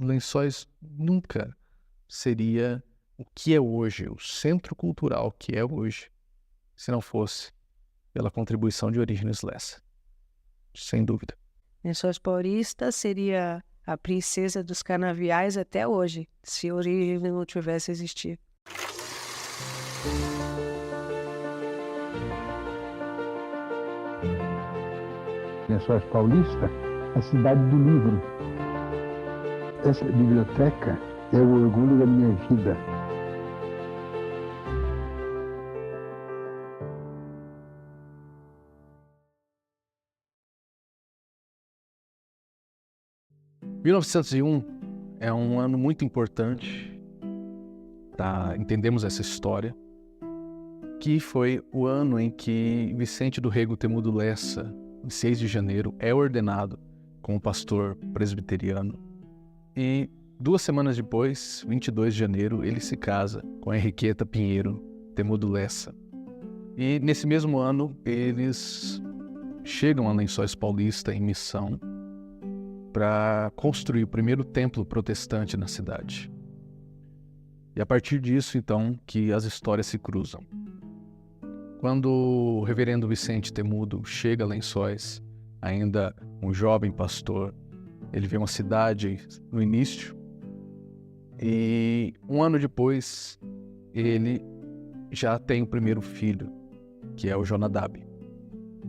Lençóis nunca seria o que é hoje, o centro cultural que é hoje, se não fosse pela contribuição de Orígenes Lessa, sem dúvida. Lençóis Paulista seria a princesa dos canaviais até hoje, se Orígenes não tivesse existido. Lençóis Paulista, a cidade do livro. Essa biblioteca é o orgulho da minha vida. Em 1901 é um ano muito importante, entendemos essa história, que foi o ano em que Vicente do Rego Temudo Lessa, em 6 de janeiro, é ordenado como pastor presbiteriano. E 2 semanas depois, 22 de janeiro, ele se casa com a Henriqueta Pinheiro Temudo Lessa. E nesse mesmo ano, eles chegam a Lençóis Paulista em missão para construir o primeiro templo protestante na cidade. E a partir disso, então, que as histórias se cruzam. Quando o reverendo Vicente Temudo chega a Lençóis, ainda um jovem pastor, ele vê uma cidade no início, e um ano depois ele já tem o primeiro filho, que é o Jonadab,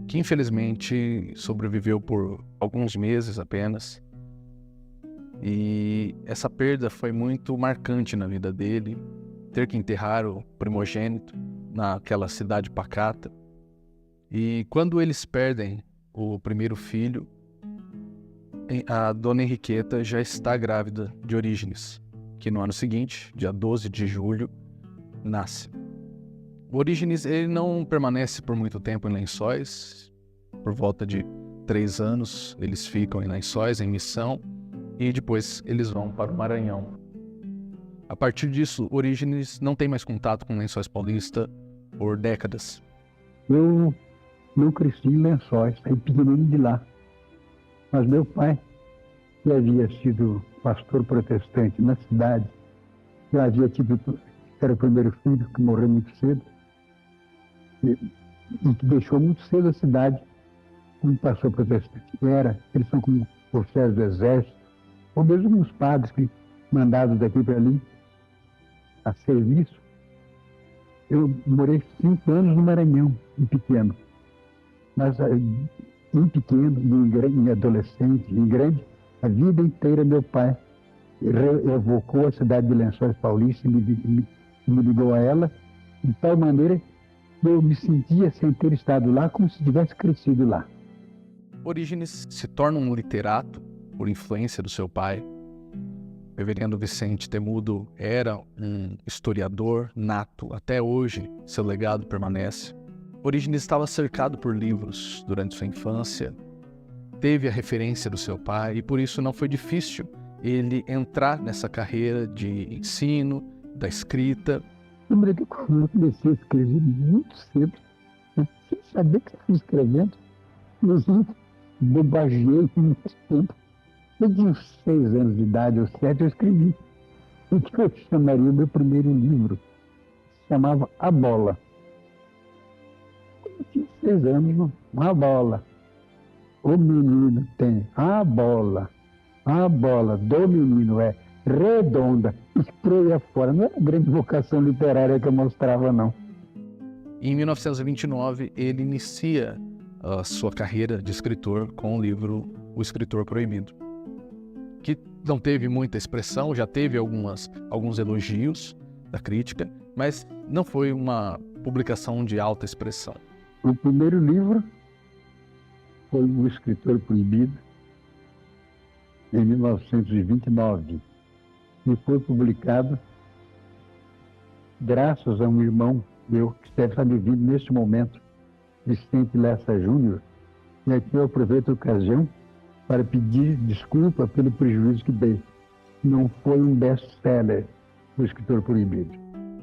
que infelizmente sobreviveu por alguns meses apenas. E essa perda foi muito marcante na vida dele, ter que enterrar o primogênito naquela cidade pacata. E quando eles perdem o primeiro filho, a dona Henriqueta já está grávida de Orígenes, que no ano seguinte, dia 12 de julho, nasce. O Orígenes ele não permanece por muito tempo em Lençóis, por volta de 3 anos eles ficam em Lençóis, em missão, e depois eles vão para o Maranhão. A partir disso, Orígenes não tem mais contato com Lençóis Paulista por décadas. Eu não cresci em Lençóis, saí pequenininho de lá. Mas meu pai, que havia sido pastor protestante na cidade, já havia tido, era o primeiro filho que morreu muito cedo, e que deixou muito cedo a cidade como pastor protestante. Eles são como oficiais do exército, ou mesmo uns padres que mandados daqui para ali a serviço. Eu morei 5 anos no Maranhão, em pequeno. Mas em pequeno, em adolescente, em grande, a vida inteira meu pai evocou a cidade de Lençóis Paulista e me ligou a ela, de tal maneira que eu me sentia, sem ter estado lá, como se tivesse crescido lá. Orígenes se torna um literato por influência do seu pai. O reverendo Vicente Temudo era um historiador nato. Até hoje, seu legado permanece. Orígenes estava cercado por livros durante sua infância, teve a referência do seu pai e por isso não foi difícil ele entrar nessa carreira de ensino, da escrita. Eu me lembro que quando eu comecei a escrever muito cedo, sem saber que estava escrevendo, inclusive bobageei muito tempo. Eu tinha uns 6 anos de idade, ou 7, eu escrevi o que eu chamaria o meu primeiro livro. Se chamava A Bola. Eu tinha 6 anos, uma bola. O menino tem a bola do menino é redonda, e por aí afora. Não era a grande vocação literária que eu mostrava, não. Em 1929, ele inicia a sua carreira de escritor com o livro O Escritor Proibido, que não teve muita expressão, já teve alguns elogios da crítica, mas não foi uma publicação de alta expressão. O primeiro livro foi O Escritor Proibido, em 1929, e foi publicado graças a um irmão meu que deve estar me ouvindo neste momento, Vicente Lessa Júnior, e aqui eu aproveito a ocasião para pedir desculpa pelo prejuízo que dei. Não foi um best-seller, O Escritor Proibido.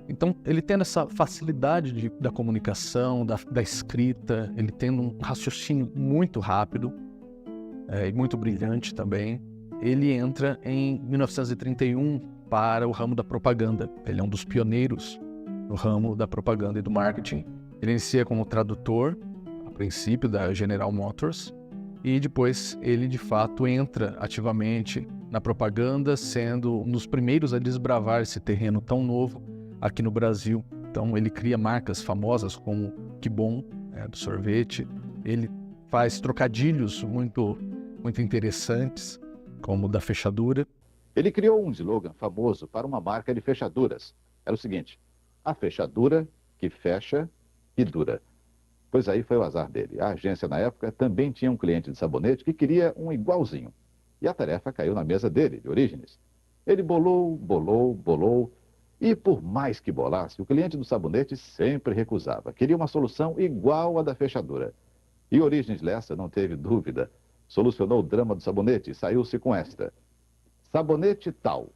Então, ele tendo essa facilidade da comunicação, da escrita, ele tendo um raciocínio muito rápido e muito brilhante também, ele entra em 1931 para o ramo da propaganda. Ele é um dos pioneiros no ramo da propaganda e do marketing. Ele inicia como tradutor, a princípio, da General Motors, e depois ele, de fato, entra ativamente na propaganda, sendo um dos primeiros a desbravar esse terreno tão novo aqui no Brasil. Então, ele cria marcas famosas como Que Bom, do sorvete. Ele faz trocadilhos muito interessantes, como o da fechadura. Ele criou um slogan famoso para uma marca de fechaduras. Era o seguinte: a fechadura que fecha e dura. Pois aí foi o azar dele. A agência, na época, também tinha um cliente de sabonete que queria um igualzinho. E a tarefa caiu na mesa dele, de Orígenes. Ele bolou, e por mais que bolasse, o cliente do sabonete sempre recusava. Queria uma solução igual à da fechadura. E Orígenes Lessa não teve dúvida. Solucionou o drama do sabonete e saiu-se com esta: sabonete tal,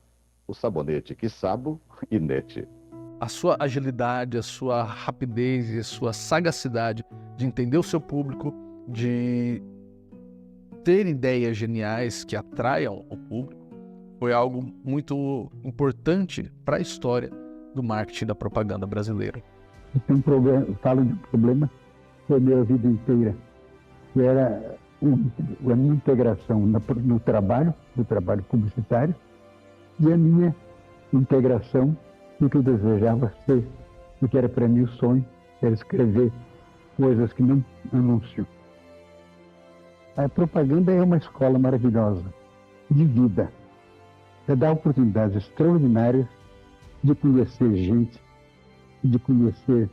o sabonete que sabo e nete. A sua agilidade, a sua rapidez e a sua sagacidade de entender o seu público, de ter ideias geniais que atraiam o público, foi algo muito importante para a história do marketing da propaganda brasileira. Tem um problema, eu falo de um problema que foi a minha vida inteira, que era a minha integração no trabalho publicitário, e a minha integração no que eu desejava ser, o que era para mim o sonho, era escrever coisas que não anunciam. A propaganda é uma escola maravilhosa de vida. Dá oportunidades extraordinárias de conhecer gente, de conhecer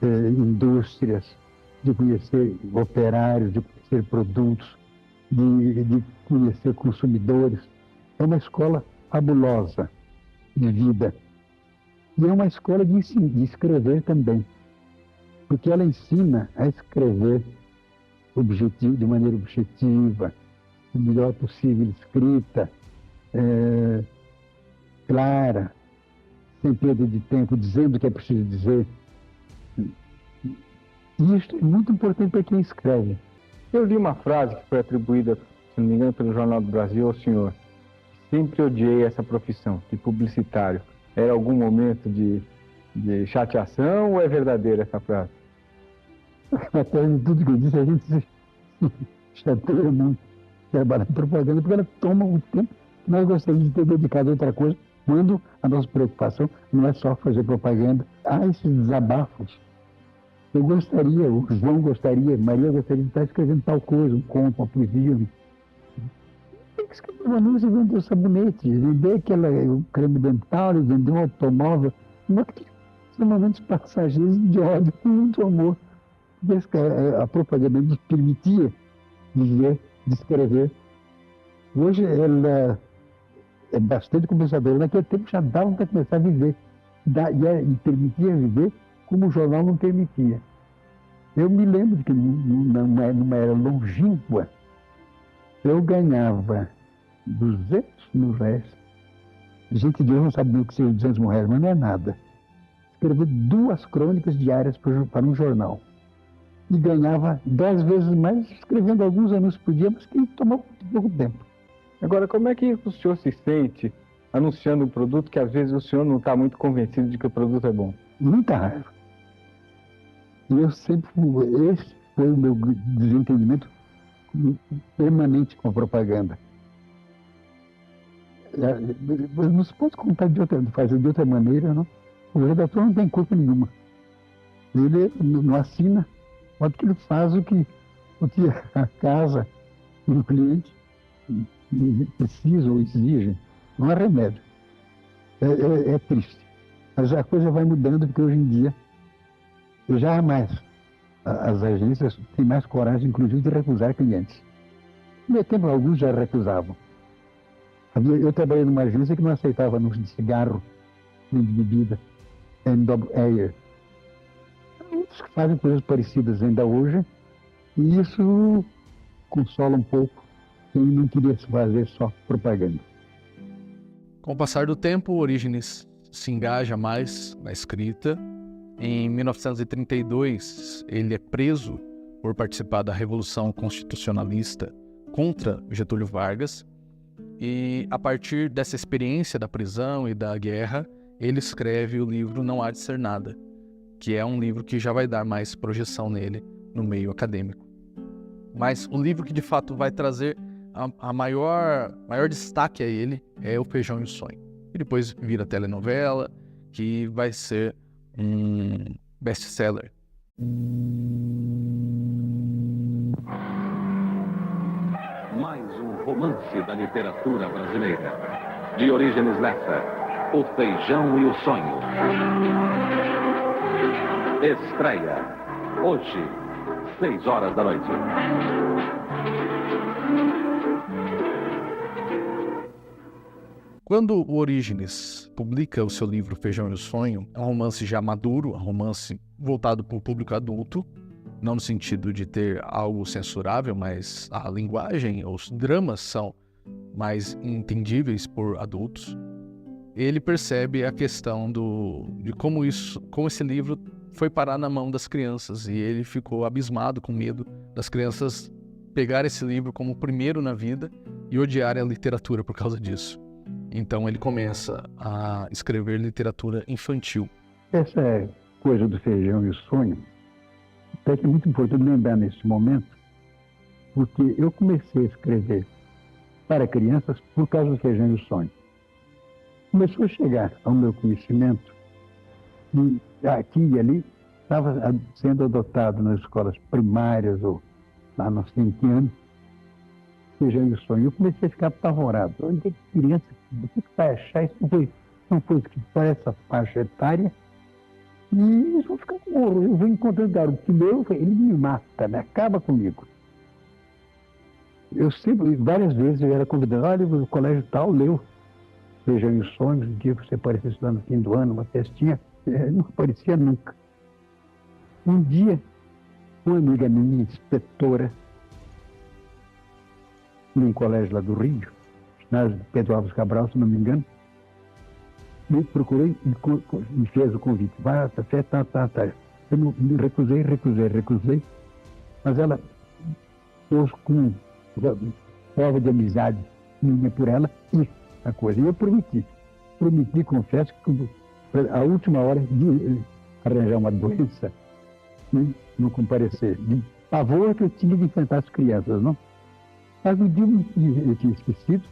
indústrias, de conhecer operários, de conhecer produtos, de conhecer consumidores. É uma escola fabulosa de vida. E é uma escola de escrever também, porque ela ensina a escrever de maneira objetiva, o melhor possível escrita, clara, sem perda de tempo, dizendo o que é preciso dizer. E isso é muito importante para quem escreve. Eu li uma frase que foi atribuída, se não me engano, pelo Jornal do Brasil ao senhor. Sempre odiei essa profissão de publicitário. Era algum momento de chateação ou é verdadeira essa frase? Até de tudo que eu disse, a gente se chateia muito trabalhar em propaganda, porque ela toma um tempo que nós gostaríamos de ter dedicado a outra coisa, quando a nossa preocupação não é só fazer propaganda. Há esses desabafos. Eu gostaria, o João gostaria, Maria gostaria de estar escrevendo tal coisa, um conto, uma poesia. Tem que escrever um anúncio e vender o sabonete, vender o creme dental, vender um automóvel. São momentos passageiros de ódio com muito amor. Porque a propaganda nos permitia viver, descrever. Hoje ela é bastante compensadora. Naquele tempo já dava para começar a viver. E permitia viver como o jornal não permitia. Eu me lembro que numa era longínqua, eu ganhava 200 mil reais. Gente de hoje não sabe nem o que seja 200 mil reais, mas não é nada. Escrever 2 crônicas diárias para um jornal. E ganhava 10 vezes mais escrevendo alguns anúncios por dia, mas que tomava pouco tempo. Agora, como é que o senhor se sente anunciando um produto que às vezes o senhor não está muito convencido de que o produto é bom? Muita raiva. E esse foi o meu desentendimento permanente com a propaganda. Não se pode contar fazer de outra maneira, não. O redator não tem culpa nenhuma. Ele não assina, mas que ele faz o que a casa e o cliente precisam ou exigem. Não há remédio. É triste. Mas a coisa vai mudando, porque hoje em dia já há mais. As agências têm mais coragem, inclusive, de recusar clientes. No meu tempo, alguns já recusavam. Eu trabalhei numa agência que não aceitava anúncio de cigarro, nem de bebida, Air. Muitos que fazem coisas parecidas ainda hoje, e isso consola um pouco quem não queria fazer só propaganda. Com o passar do tempo, Orígenes se engaja mais na escrita. Em 1932, ele é preso por participar da Revolução Constitucionalista contra Getúlio Vargas E a partir dessa experiência da prisão e da guerra, ele escreve o livro Não Há de Ser Nada, que é um livro que já vai dar mais projeção nele no meio acadêmico. Mas o livro que de fato vai trazer a maior destaque a ele é O Feijão e o Sonho. E depois vira telenovela, que vai ser um best-seller. Mais um romance da literatura brasileira. Diógenes Lessa, O Feijão e o Sonho. Estreia hoje, 18h. Quando o Orígenes publica o seu livro Feijão e o Sonho, é um romance já maduro, um romance voltado para o público adulto, não no sentido de ter algo censurável, mas a linguagem, os dramas são mais entendíveis por adultos. Ele percebe a questão de como esse livro foi parar na mão das crianças, e ele ficou abismado com medo das crianças pegarem esse livro como o primeiro na vida e odiarem a literatura por causa disso. Então ele começa a escrever literatura infantil. Essa coisa do feijão e o sonho, até que é muito importante lembrar nesse momento, porque eu comecei a escrever para crianças por causa do feijão e o sonho. Começou a chegar ao meu conhecimento que aqui e ali estava sendo adotado nas escolas primárias ou lá nos 20 anos, Feijão e o Sonho. Eu comecei a ficar apavorado. Onde é que criança, o que vai achar? Isso não foi escrito para essa faixa etária. E eles vão ficar com horror. Eu vou encontrando garoto que meu, ele me mata, me acaba comigo. Eu sempre, várias vezes, eu era convidado, olha, o colégio tal leu Feijão e o Sonho, um dia você apareceu estudando no fim do ano, uma festinha, não aparecia nunca. Um dia, uma amiga minha, inspetora, num colégio lá do Rio, ginásio de Pedro Alves Cabral, se não me engano, me procurou e me fez o convite. Vai, tá. Eu não, me recusei, mas ela pôs com prova de amizade minha por ela e a coisa. E eu prometi, confesso, que a última hora de arranjar uma doença, não comparecer, de pavor que eu tinha de enfrentar as crianças, não? Mas um dia eu tinha esquecido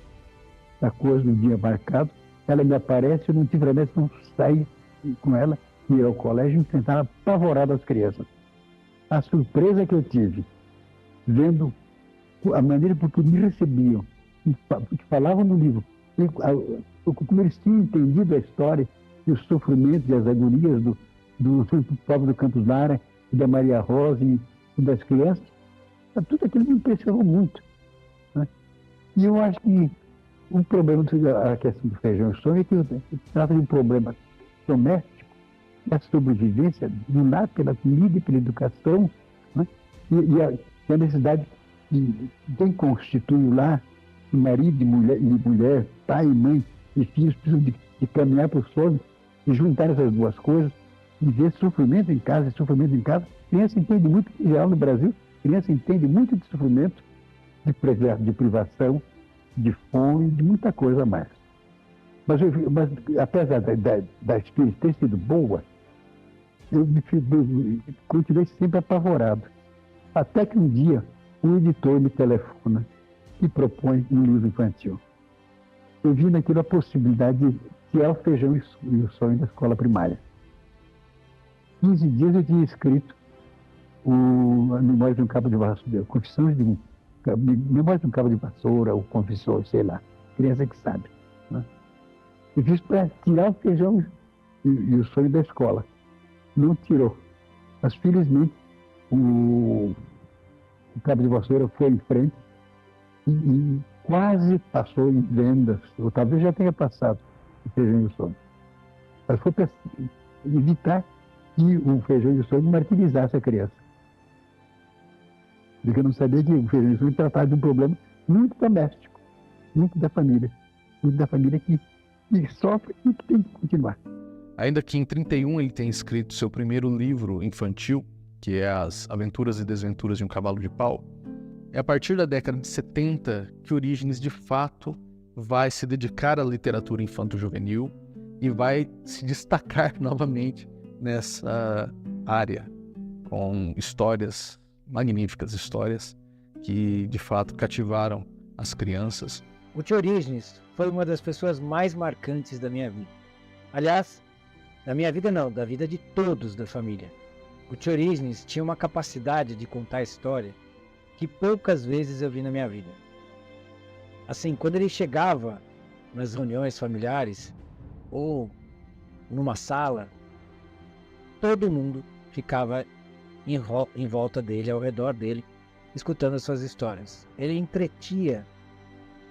a coisa do dia marcado, ela me aparece, eu não tive remédio, não saí com ela, ir ao colégio e enfrentar apavorado as crianças. A surpresa que eu tive, vendo a maneira por que me recebiam, que falavam no livro, como eles tinham entendido a história e os sofrimentos e as agonias do pobre do Campos Lara, e da Maria Rosa e das crianças, tudo aquilo me impressionou muito. Né? E eu acho que o problema da questão do feijão e sonho é que se trata de um problema doméstico, da sobrevivência do lar pela comida e pela educação, né? e a necessidade de quem constitui o lar, marido e mulher, pai e mãe e filhos, precisam de caminhar para o sonho e juntar essas duas coisas e ver sofrimento em casa. Criança entende muito, em geral no Brasil, criança entende muito de sofrimento, de privação, de fome, de muita coisa a mais. Mas apesar da experiência ter sido boa, eu continuei sempre apavorado. Até que um dia, um editor me telefona e propõe um livro infantil. Eu vi naquilo a possibilidade de tirar o feijão e o sonho da escola primária. 15 dias eu tinha escrito Memórias de um Cabo de Vassoura, Memórias de um Cabo de Vassoura, ou Confissões, sei lá, criança que sabe. Né? Eu fiz para tirar o feijão e o sonho da escola. Não tirou. Mas felizmente o Cabo de Vassoura foi em frente e quase passou em vendas, ou talvez já tenha passado o feijão e o sonho. Mas foi para evitar que o feijão e o sonho martirizasse a criança. Porque eu não sabia que o feijão e o sonho tratava de um problema muito doméstico, muito da família que sofre e que tem que continuar. Ainda que em 31 ele tenha escrito seu primeiro livro infantil, que é As Aventuras e Desventuras de um Cavalo de Pau, é a partir da década de 70 que Orígenes, de fato, vai se dedicar à literatura infanto-juvenil e vai se destacar novamente nessa área, com histórias magníficas, histórias que de fato cativaram as crianças. O tio Orígenes foi uma das pessoas mais marcantes da minha vida. Aliás, da minha vida não, da vida de todos da família. O tio Orígenes tinha uma capacidade de contar história que poucas vezes eu vi na minha vida. Assim, quando ele chegava nas reuniões familiares ou numa sala, todo mundo ficava em volta dele, ao redor dele, escutando as suas histórias. Ele entretia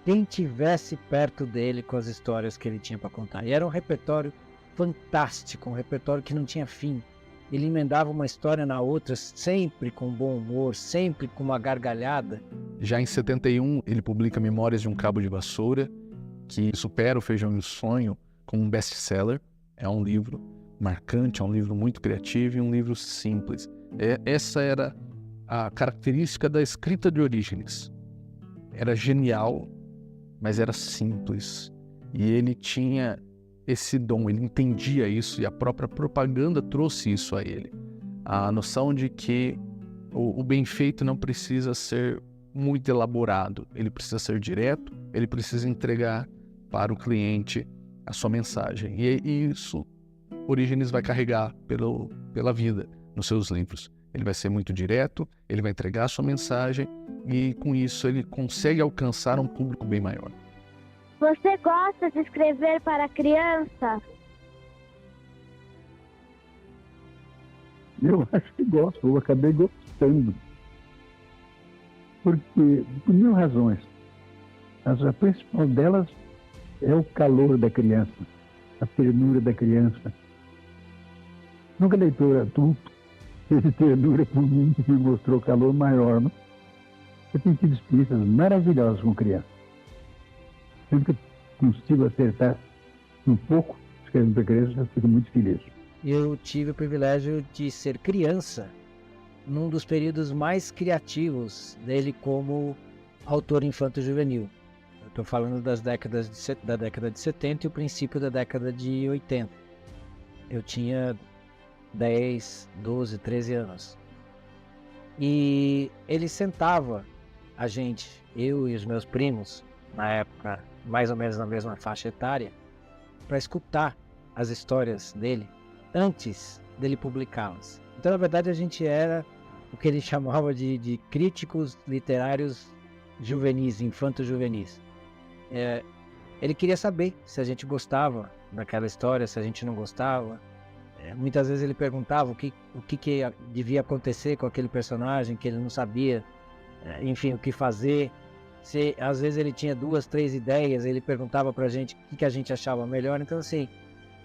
quem tivesse perto dele com as histórias que ele tinha para contar. E era um repertório fantástico, um repertório que não tinha fim. Ele emendava uma história na outra, sempre com bom humor, sempre com uma gargalhada. Já em 71, ele publica Memórias de um Cabo de Vassoura, que supera O Feijão e o Sonho como um best-seller. É um livro marcante, é um livro muito criativo e um livro simples. Essa era a característica da escrita de Orígenes. Era genial, mas era simples. E ele tinha esse dom, ele entendia isso, e a própria propaganda trouxe isso a ele. A noção de que o bem feito não precisa ser muito elaborado, ele precisa ser direto, ele precisa entregar para o cliente a sua mensagem. E isso Orígenes vai carregar pela vida nos seus livros. Ele vai ser muito direto, ele vai entregar a sua mensagem e com isso ele consegue alcançar um público bem maior. Você gosta de escrever para criança? Eu acho que gosto, eu acabei gostando. Porque, por mil razões. A principal delas é o calor da criança, a ternura da criança. Nunca leitor adulto teve ternura por mim, que me mostrou calor maior, né? Eu tenho tido experiências maravilhosas com criança. Sempre que consigo acertar um pouco escrevendo para criança, eu fico muito feliz. Eu tive o privilégio de ser criança num dos períodos mais criativos dele como autor infanto-juvenil. Eu estou falando da década de 70 e o princípio da década de 80. Eu tinha 10, 12, 13 anos. E ele sentava a gente, eu e os meus primos, na época mais ou menos na mesma faixa etária, para escutar as histórias dele antes dele publicá-las. Então, na verdade, a gente era o que ele chamava de críticos literários juvenis, infanto-juvenis. Ele queria saber se a gente gostava daquela história, se a gente não gostava. Muitas vezes ele perguntava o que devia acontecer com aquele personagem que ele não sabia, enfim, o que fazer. Se às vezes ele tinha 2, 3 ideias, ele perguntava pra gente o que a gente achava melhor. Então, assim,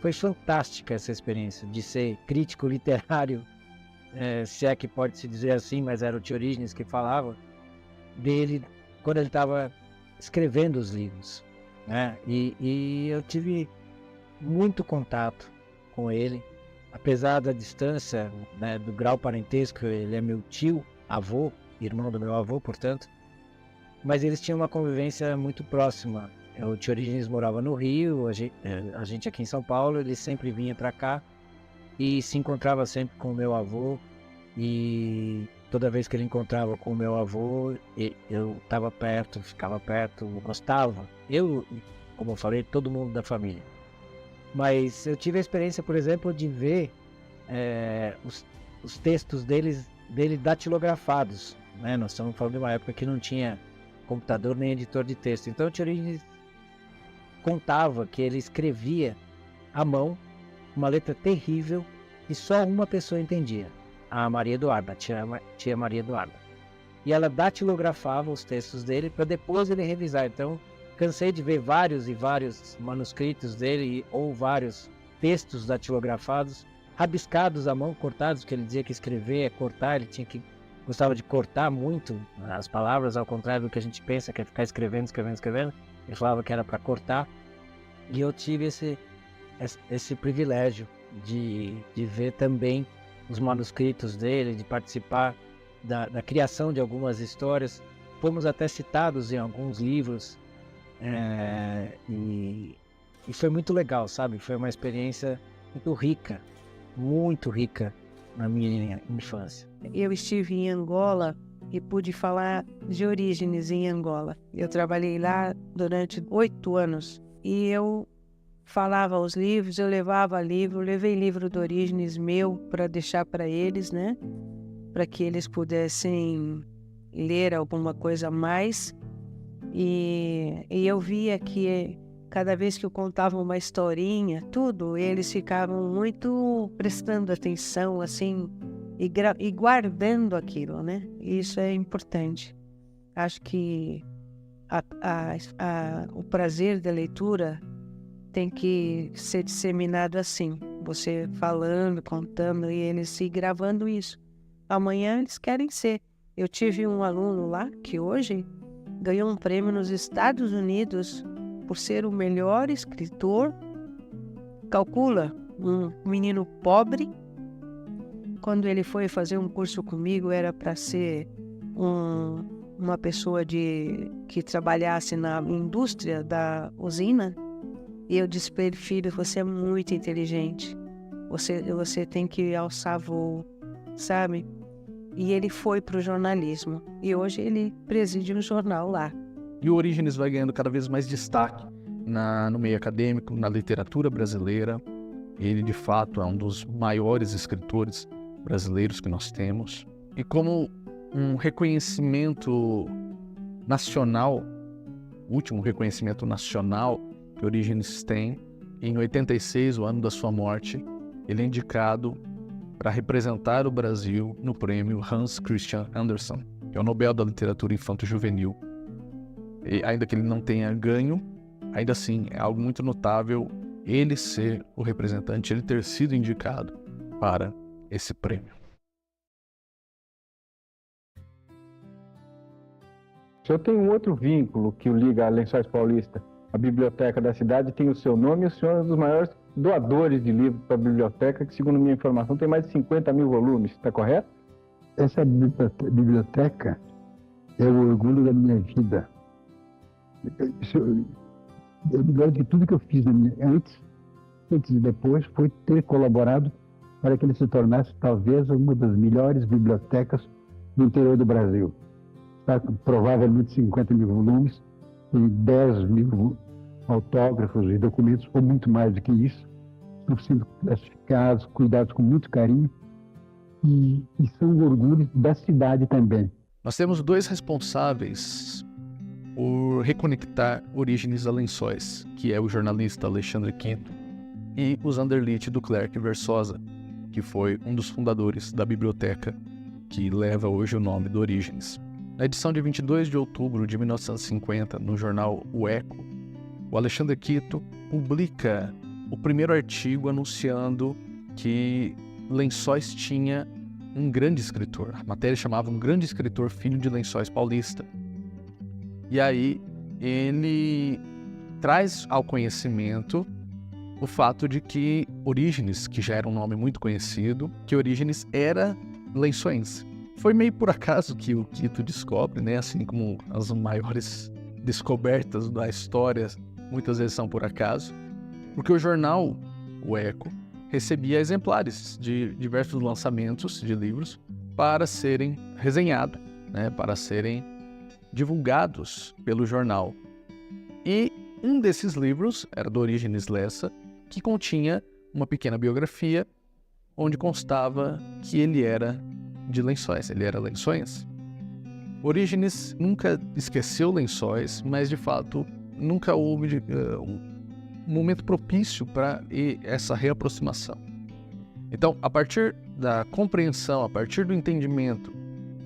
foi fantástica essa experiência de ser crítico literário, se é que pode se dizer assim, mas era o tio Orígenes que falava dele quando ele estava escrevendo os livros, né? E eu tive muito contato com ele, apesar da distância, né, do grau parentesco. Ele é meu tio, avô, irmão do meu avô, portanto, mas eles tinham uma convivência muito próxima. O tio Orígenes morava no Rio, a gente aqui em São Paulo. Ele sempre vinha para cá e se encontrava sempre com o meu avô, e toda vez que ele encontrava com o meu avô, eu estava perto, ficava perto, gostava. Eu, como eu falei, todo mundo da família. Mas eu tive a experiência, por exemplo, de ver os textos dele datilografados, né? Nós estamos falando de uma época que não tinha computador nem editor de texto. Então o tio Orígenes contava que ele escrevia à mão uma letra terrível e só uma pessoa entendia, a Maria Eduarda, a tia Maria Eduarda. E ela datilografava os textos dele para depois ele revisar. Então, cansei de ver vários e vários manuscritos dele ou vários textos datilografados, rabiscados à mão, cortados, que ele dizia que escrever é cortar. Ele gostava de cortar muito as palavras, ao contrário do que a gente pensa, que é ficar escrevendo. Ele falava que era para cortar. E eu tive esse privilégio de ver também os manuscritos dele, de participar da criação de algumas histórias. Fomos até citados em alguns livros E foi muito legal, sabe? Foi uma experiência muito rica na minha infância. Eu estive em Angola e pude falar de Orígenes em Angola. Eu trabalhei lá durante 8 anos e eu falava os livros, eu levava livro, levei livro de Orígenes meu para deixar para eles, né? Para que eles pudessem ler alguma coisa a mais. E eu via que cada vez que eu contava uma historinha, eles ficavam muito prestando atenção, assim, e guardando aquilo, né? Isso é importante. Acho que o prazer da leitura tem que ser disseminado assim. Você falando, contando, e eles se gravando isso. Amanhã eles querem ser. Eu tive um aluno lá que hoje ganhou um prêmio nos Estados Unidos por ser o melhor escritor. Calcula, um menino pobre. Quando ele foi fazer um curso comigo, era para ser uma pessoa que trabalhasse na indústria da usina. E eu disse para ele: filho, você é muito inteligente. Você tem que alçar voo, sabe? E ele foi para o jornalismo. E hoje ele preside um jornal lá. E o Orígenes vai ganhando cada vez mais destaque no meio acadêmico, na literatura brasileira. Ele, de fato, é um dos maiores escritores brasileiros que nós temos. E como um reconhecimento nacional, o último reconhecimento nacional que Orígenes tem, em 86, o ano da sua morte, ele é indicado para representar o Brasil no prêmio Hans Christian Andersen, que é o Nobel da Literatura Infanto-Juvenil. E ainda que ele não tenha ganho, ainda assim é algo muito notável ele ser o representante, ele ter sido indicado para esse prêmio. O senhor tem um outro vínculo que o liga a Lençóis Paulista. A biblioteca da cidade tem o seu nome e o senhor é um dos maiores doadores de livros para a biblioteca, que, segundo minha informação, tem mais de 50 mil volumes. Está correto? Essa biblioteca é o orgulho da minha vida. Eu me lembro de tudo que eu fiz antes e depois foi ter colaborado para que ele se tornasse talvez uma das melhores bibliotecas do interior do Brasil. Está provavelmente 50 mil volumes e 10 mil autógrafos e documentos, ou muito mais do que isso, estão sendo classificados, cuidados com muito carinho e são orgulhos da cidade também. Nós temos 2 responsáveis por reconectar Orígenes a Lençóis, que é o jornalista Alexandre Quinto e o Zanderlit Duclerc Versosa, que foi um dos fundadores da biblioteca que leva hoje o nome do Orígenes. Na edição de 22 de outubro de 1950, no jornal O Eco, o Alexandre Quito publica o primeiro artigo anunciando que Lençóis tinha um grande escritor. A matéria chamava Um Grande Escritor, Filho de Lençóis Paulista. E aí ele traz ao conhecimento o fato de que Orígenes, que já era um nome muito conhecido, que Orígenes era lençoense. Foi meio por acaso que o Quito descobre, né? Assim como as maiores descobertas da história muitas vezes são por acaso, porque o jornal, o Eco, recebia exemplares de diversos lançamentos de livros para serem resenhados, né? Para serem divulgados pelo jornal. E um desses livros era do Orígenes Lessa, que continha uma pequena biografia onde constava que ele era de Lençóis, ele era lençoense. Orígenes nunca esqueceu Lençóis, mas de fato nunca houve um momento propício para essa reaproximação. Então, a partir da compreensão, a partir do entendimento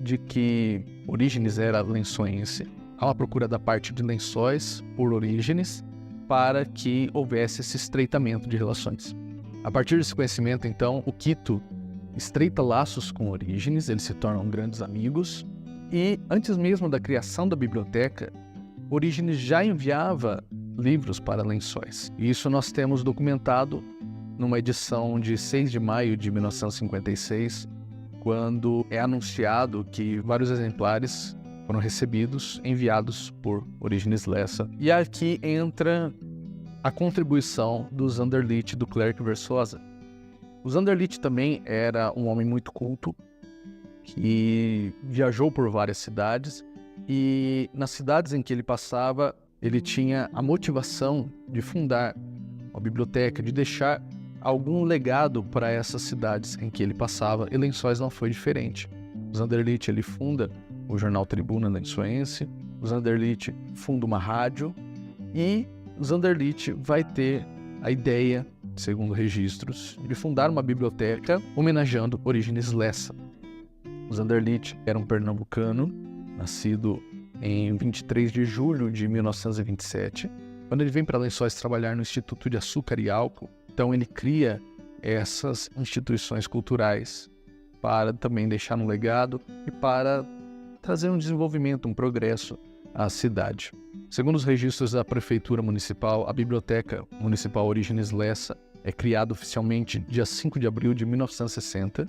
de que Orígenes era lençoense, há uma procura da parte de Lençóis por Orígenes para que houvesse esse estreitamento de relações. A partir desse conhecimento, então, o Quito estreita laços com Orígenes, eles se tornam grandes amigos, e antes mesmo da criação da biblioteca, Orígenes já enviava livros para Lençóis. E isso nós temos documentado numa edição de 6 de maio de 1956, quando é anunciado que vários exemplares foram recebidos, enviados por Orígenes Lessa. E aqui entra a contribuição do Zanderlich, do Clerc Versosa. O Zanderlich também era um homem muito culto, que viajou por várias cidades, e nas cidades em que ele passava, ele tinha a motivação de fundar uma biblioteca, de deixar algum legado para essas cidades em que ele passava, e Lençóis não foi diferente. O Zanderlich, ele funda o jornal Tribuna Lençoense, o Zanderlich funda uma rádio, e o Zanderlich vai ter a ideia, segundo registros, de fundar uma biblioteca homenageando Orígenes Lessa. O Zanderlich era um pernambucano, nascido em 23 de julho de 1927. Quando ele vem para Lençóis trabalhar no Instituto de Açúcar e Álcool, então ele cria essas instituições culturais para também deixar um legado e para trazer um desenvolvimento, um progresso à cidade. Segundo os registros da Prefeitura Municipal, a Biblioteca Municipal Orígenes Lessa é criada oficialmente dia 5 de abril de 1960,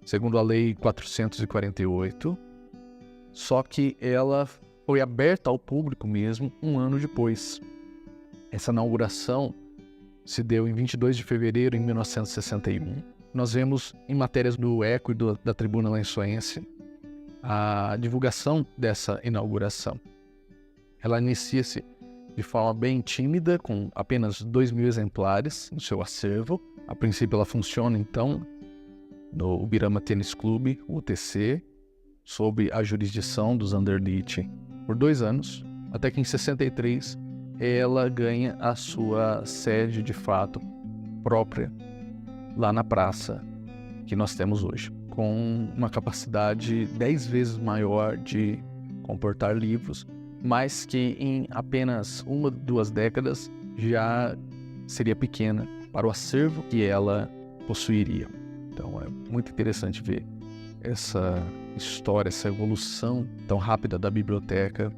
segundo a Lei 448, só que ela foi aberta ao público mesmo um ano depois. Essa inauguração se deu em 22 de fevereiro de 1961. Nós vemos em matérias do Eco e da Tribuna Lençoense a divulgação dessa inauguração. Ela inicia-se de forma bem tímida, com apenas 2.000 exemplares no seu acervo. A princípio ela funciona, então, no Ubirama Tênis Clube, UTC, sob a jurisdição do Zanderlich por 2 anos, até que em 63 ela ganha a sua sede de fato própria lá na praça que nós temos hoje, com uma capacidade 10 vezes maior de comportar livros, mas que em apenas 1 ou 2 décadas já seria pequena para o acervo que ela possuiria. Então é muito interessante ver essa história, essa evolução tão rápida da biblioteca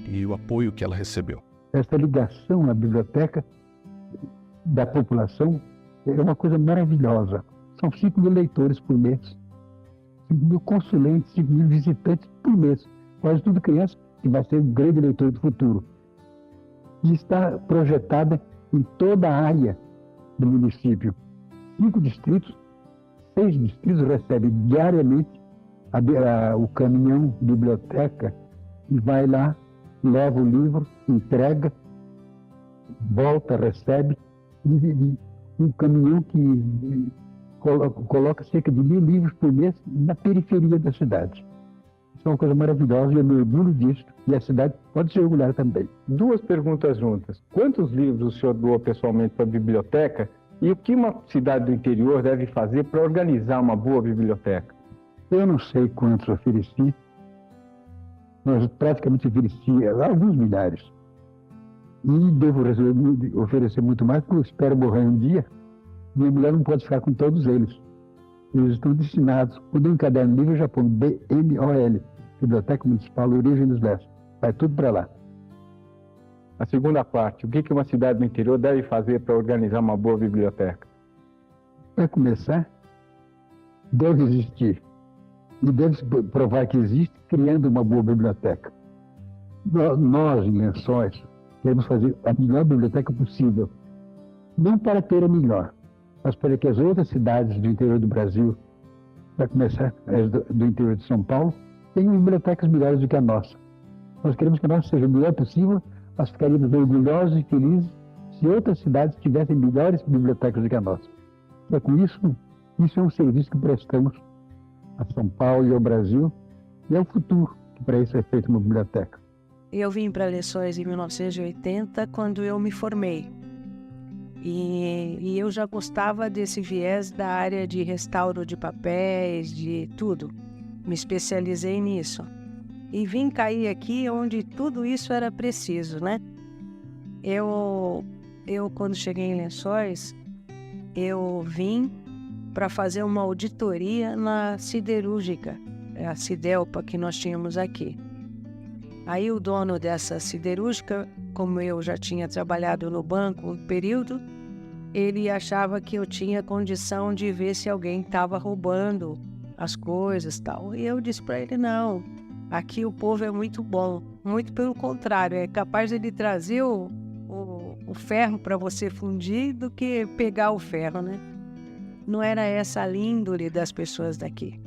e o apoio que ela recebeu. Essa ligação à biblioteca da população é uma coisa maravilhosa. São 5.000 leitores por mês, 5.000 consulentes, 5.000 visitantes por mês. Quase tudo criança que vai ser um grande leitor do futuro. E está projetada em toda a área do município. 5 distritos, 6 distritos recebem diariamente o caminhão biblioteca e vai lá, leva o livro, entrega, volta, recebe, e um caminhão que coloca cerca de 1.000 livros por mês na periferia da cidade. Isso é uma coisa maravilhosa e eu me orgulho disso, e a cidade pode se orgulhar também. 2 perguntas juntas. Quantos livros o senhor doou pessoalmente para a biblioteca e o que uma cidade do interior deve fazer para organizar uma boa biblioteca? Eu não sei quantos ofereci, mas praticamente ofereci alguns milhares. E devo oferecer muito mais, porque eu espero morrer um dia. Minha mulher não pode ficar com todos eles. Eles estão destinados. Quando eu encaderno livro, eu já ponho BMOL, Biblioteca Municipal Orígenes Lessa. Vai tudo para lá. A segunda parte, o que uma cidade do interior deve fazer para organizar uma boa biblioteca? Para começar, deve existir. E deve provar que existe, criando uma boa biblioteca. Nós, em Lençóis, queremos fazer a melhor biblioteca possível. Não para ter a melhor, mas para que as outras cidades do interior do Brasil, para começar as do interior de São Paulo, tenham bibliotecas melhores do que a nossa. Nós queremos que a nossa seja o melhor possível, nós ficaríamos orgulhosos e felizes se outras cidades tivessem melhores bibliotecas do que a nossa. E com isso é um serviço que prestamos a São Paulo e ao Brasil, e é o futuro que para isso é feita uma biblioteca. Eu vim para Lençóis em 1980, quando eu me formei. E eu já gostava desse viés da área de restauro de papéis, de tudo. Me especializei nisso. E vim cair aqui onde tudo isso era preciso, né? Eu quando cheguei em Lençóis, eu vim para fazer uma auditoria na siderúrgica, a Sidelpa que nós tínhamos aqui. Aí o dono dessa siderúrgica, como eu já tinha trabalhado no banco um período, ele achava que eu tinha condição de ver se alguém estava roubando as coisas e tal. E eu disse para ele, não, Aqui o povo é muito bom, muito pelo contrário, é capaz de ele trazer o ferro para você fundir do que pegar o ferro, né? Não era essa a índole das pessoas daqui.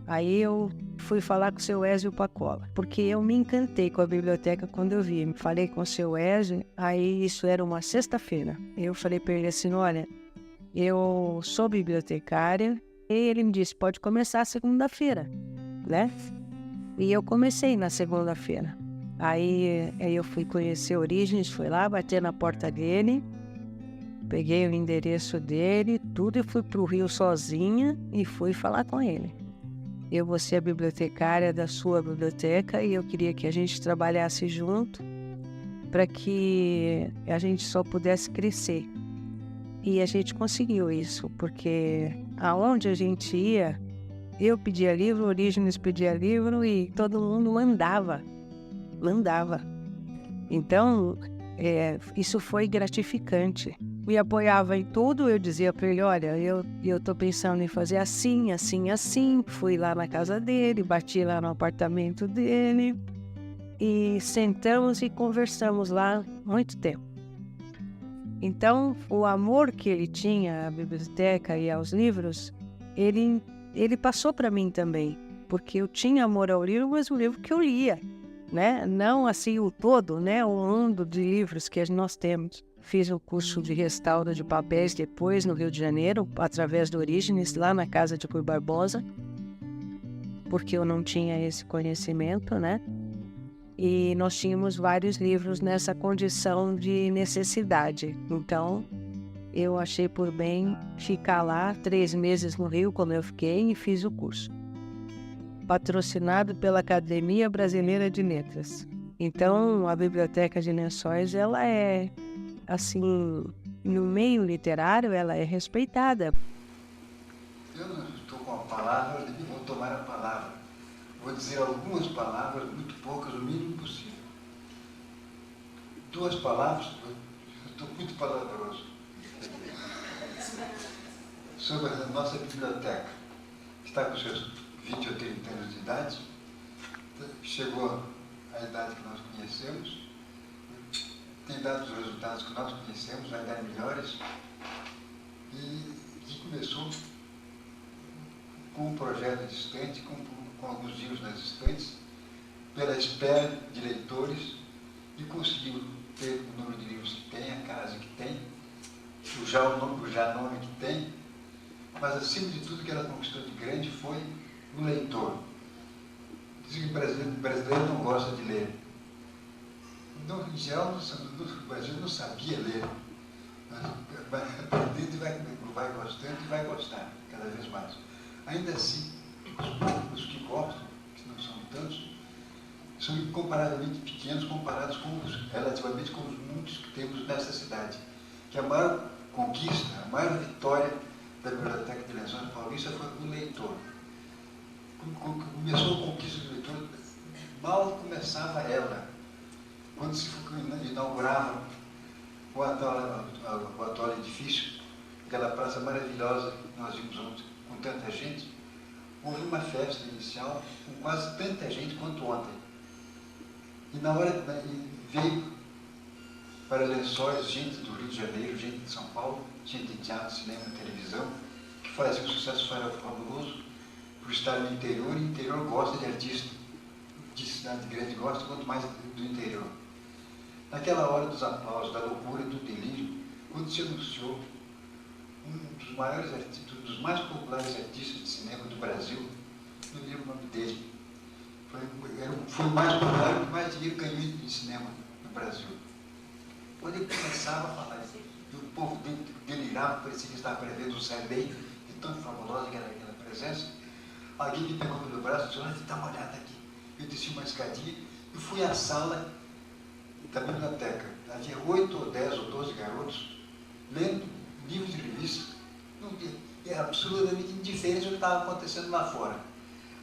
Aí eu fui falar com o seu Ézio Pacola, porque eu me encantei com a biblioteca quando eu vi. Falei com o seu Ézio, aí isso era uma sexta-feira. Eu falei para ele assim, olha, eu sou bibliotecária, e ele me disse, pode começar segunda-feira, né? E eu comecei na segunda-feira. Aí eu fui conhecer Orígenes, fui lá, bater na porta dele, peguei o endereço dele, tudo, e fui para o Rio sozinha e fui falar com ele. Eu vou ser a bibliotecária da sua biblioteca e eu queria que a gente trabalhasse junto para que a gente só pudesse crescer. E a gente conseguiu isso, porque aonde a gente ia, eu pedia livro, Orígenes pedia livro e todo mundo mandava. Então, isso foi gratificante. Me apoiava em tudo, eu dizia para ele, olha, eu estou pensando em fazer assim, assim, assim. Fui lá na casa dele, bati lá no apartamento dele e sentamos e conversamos lá muito tempo. Então, o amor que ele tinha à biblioteca e aos livros, ele passou para mim também, porque eu tinha amor ao livro, mas o livro que eu lia, né? Não assim o todo, né? O mundo de livros que nós temos. Fiz o curso de restauro de papéis depois no Rio de Janeiro, através do Orígenes, lá na casa de Rui Barbosa, porque eu não tinha esse conhecimento, né? E nós tínhamos vários livros nessa condição de necessidade. Então, eu achei por bem ficar lá 3 meses no Rio, como eu fiquei, e fiz o curso. Patrocinado pela Academia Brasileira de Letras. Então, a Biblioteca de Lençóis, ela é, assim, no meio literário, ela é respeitada. Eu não estou com a palavra, eu vou tomar a palavra. Vou dizer algumas palavras, muito poucas, o mínimo possível. 2 palavras, eu estou muito palavroso. Sobre a nossa biblioteca. Está com seus 20 ou 30 anos de idade, chegou à idade que nós conhecemos, tem dado os resultados que nós conhecemos, vai dar melhores, e começou com um projeto distante, com alguns livros nas estantes, pela espera de leitores, e conseguiu ter o número de livros que tem, a casa que tem, o nome que tem, mas acima de tudo que ela conquistou de grande foi o leitor. Dizem que o brasileiro não gosta de ler. Então, em geral, o Brasil não sabia ler. Mas vai aprendendo e vai gostando e vai gostar cada vez mais. Ainda assim, os poucos que gostam, que não são tantos, são incomparavelmente pequenos comparados relativamente com os muitos que temos nessa cidade. Que a maior conquista, a maior vitória da Biblioteca de Lençóis Paulista foi o leitor. Começou a conquista do leitor, mal começava ela. Quando se inaugurava o atual edifício, aquela praça maravilhosa que nós vimos ontem, com tanta gente, houve uma festa inicial com quase tanta gente quanto ontem. E na hora veio para Lençóis gente do Rio de Janeiro, gente de São Paulo, gente de teatro, cinema, televisão, que fazia um sucesso fabuloso por estar no interior, e o interior gosta de artista. De cidade grande gosta, quanto mais do interior. Naquela hora dos aplausos, da loucura, do delírio, quando se anunciou um dos maiores artistas, um dos mais populares artistas de cinema do Brasil, não lembro o nome dele. Foi o mais popular, que mais dinheiro ganhou em cinema no Brasil. Quando ele começava a falar isso, e o povo delirava, parecia que estava prevendo um Sardem, de tão fabulosa que era aquela presença, alguém me pegou pelo braço e disse, olha, dá uma olhada aqui. Eu desci uma escadinha e fui à sala da biblioteca. Havia 8 ou 10 ou 12 garotos lendo livros de revista. Era absolutamente indiferente ao que estava acontecendo lá fora.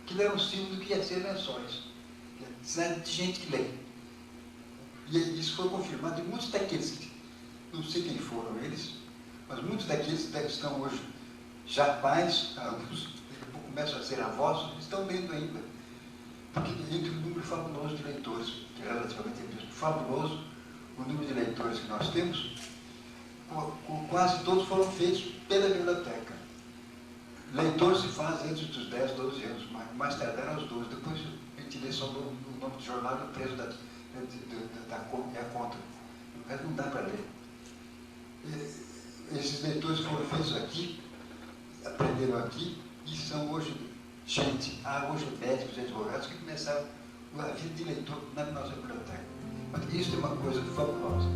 Aquilo era um símbolo do que ia ser Lençóis. Cidade de gente que lê. E isso foi confirmado. E muitos daqueles, que não sei quem foram eles, mas muitos daqueles que estão hoje já pais, alguns começam a ser avós, estão lendo ainda. porque entre um número fabuloso de leitores, relativamente fabuloso, o número de leitores que nós temos, quase todos foram feitos pela biblioteca. Leitor se faz entre os 10 e 12 anos, mais tardar aos 12. Depois a gente lê só o nome do jornal e o preço da conta. Mas não dá para ler. Esses leitores foram feitos aqui, aprenderam aqui, e são hoje gente, hoje médicos, advogados, que começaram a vida de leitor na nossa biblioteca. Mas isso é uma coisa fabulosa.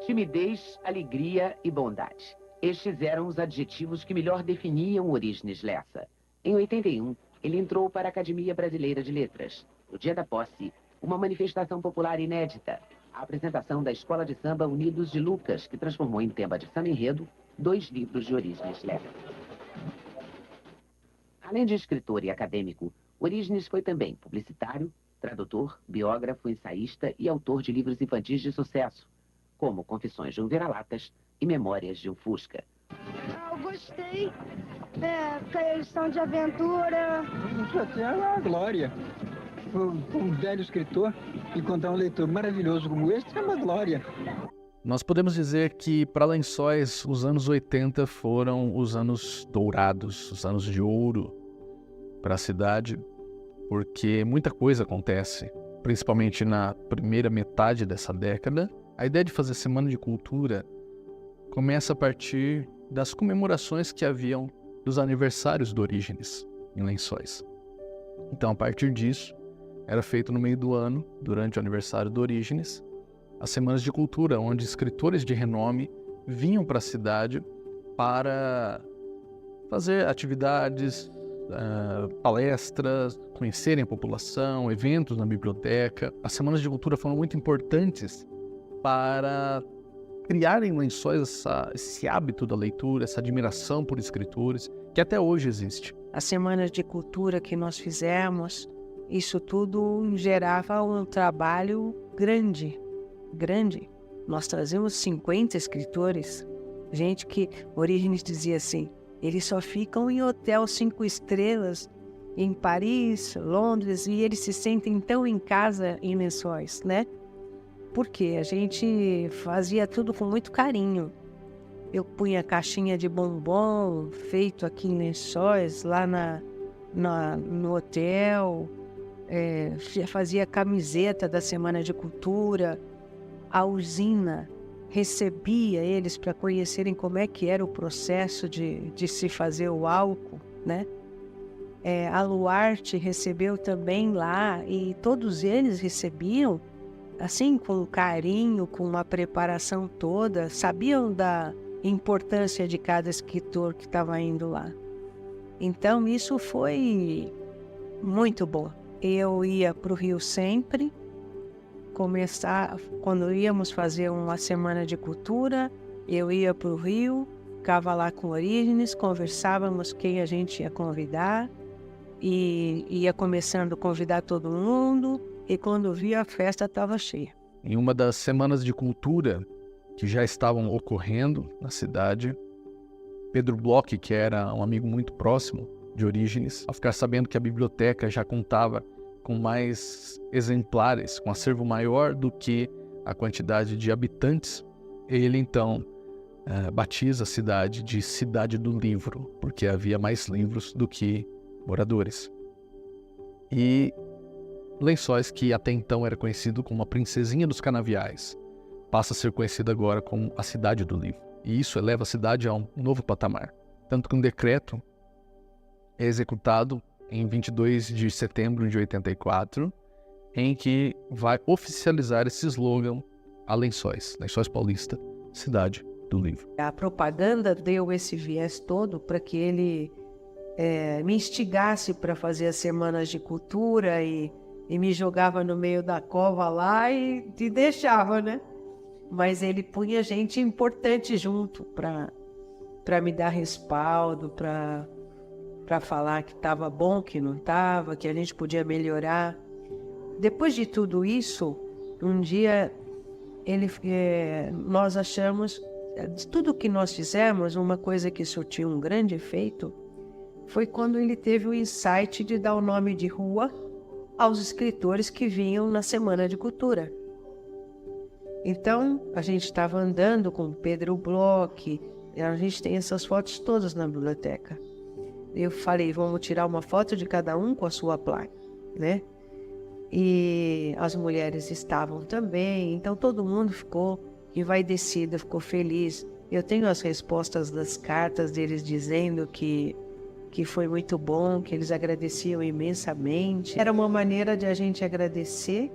Timidez, alegria e bondade. Estes eram os adjetivos que melhor definiam Orígenes Lessa. Em 81, ele entrou para a Academia Brasileira de Letras. No dia da posse, uma manifestação popular inédita. A apresentação da Escola de Samba Unidos de Lucas, que transformou em tema de samba-enredo 2 livros de Orígenes Lessa. Além de escritor e acadêmico, Orígenes foi também publicitário, tradutor, biógrafo, ensaísta e autor de livros infantis de sucesso, como Confissões de um Vira-Latas e Memórias de um Fusca. Eu gostei, porque eles são de aventura. Isso aqui é uma glória. Um velho escritor encontrar um leitor maravilhoso como este é uma glória. Nós podemos dizer que, para Lençóis, os anos 80 foram os anos dourados, os anos de ouro para a cidade, porque muita coisa acontece, principalmente na primeira metade dessa década. A ideia de fazer Semana de Cultura começa a partir das comemorações que haviam dos aniversários do Orígenes em Lençóis. Então, a partir disso, era feito no meio do ano, durante o aniversário do Orígenes, as Semanas de Cultura, onde escritores de renome vinham para a cidade para fazer atividades, palestras, conhecerem a população, eventos na biblioteca. As Semanas de Cultura foram muito importantes para criar em Lençóis esse hábito da leitura, essa admiração por escritores, que até hoje existe. As semanas de cultura que nós fizemos, isso tudo gerava um trabalho grande. Nós trazemos 50 escritores, gente que Orígenes dizia assim, eles só ficam em hotel 5 estrelas em Paris, Londres, e eles se sentem tão em casa em Lençóis, né? Porque a gente fazia tudo com muito carinho. Eu punha caixinha de bombom feito aqui em Lençóis, lá no hotel, fazia camiseta da Semana de Cultura. A usina recebia eles para conhecerem como é que era o processo de se fazer o álcool, né? A Luarte recebeu também lá, e todos eles recebiam assim, com carinho, com uma preparação toda, sabiam da importância de cada escritor que estava indo lá. Então, isso foi muito bom. Eu ia para o Rio sempre, quando íamos fazer uma semana de cultura, eu ia para o Rio, ficava lá com Orígenes, conversávamos quem a gente ia convidar, e ia começando a convidar todo mundo, e quando via a festa estava cheia. Em uma das semanas de cultura que já estavam ocorrendo na cidade, Pedro Bloch, que era um amigo muito próximo de Orígenes, ao ficar sabendo que a biblioteca já contava com mais exemplares, com um acervo maior do que a quantidade de habitantes, ele então batiza a cidade de Cidade do Livro, porque havia mais livros do que moradores. E Lençóis, que até então era conhecido como a princesinha dos canaviais, passa a ser conhecida agora como a Cidade do Livro. E isso eleva a cidade a um novo patamar. Tanto que um decreto é executado em 22 de setembro de 84, em que vai oficializar esse slogan a Lençóis Paulista, Cidade do Livro. A propaganda deu esse viés todo para que ele me instigasse para fazer as semanas de cultura e me jogava no meio da cova lá e deixava, né? Mas ele punha gente importante junto para me dar respaldo, para falar que estava bom, que não estava, que a gente podia melhorar. Depois de tudo isso, um dia nós achamos, de tudo que nós fizemos, uma coisa que surtiu um grande efeito foi quando ele teve o insight de dar o nome de rua aos escritores que vinham na Semana de Cultura. Então, a gente estava andando com Pedro Bloch, a gente tem essas fotos todas na biblioteca. Eu falei, vamos tirar uma foto de cada um com a sua placa, né? E as mulheres estavam também, então todo mundo ficou envaidecido, ficou feliz. Eu tenho as respostas das cartas deles dizendo que foi muito bom, que eles agradeciam imensamente. Era uma maneira de a gente agradecer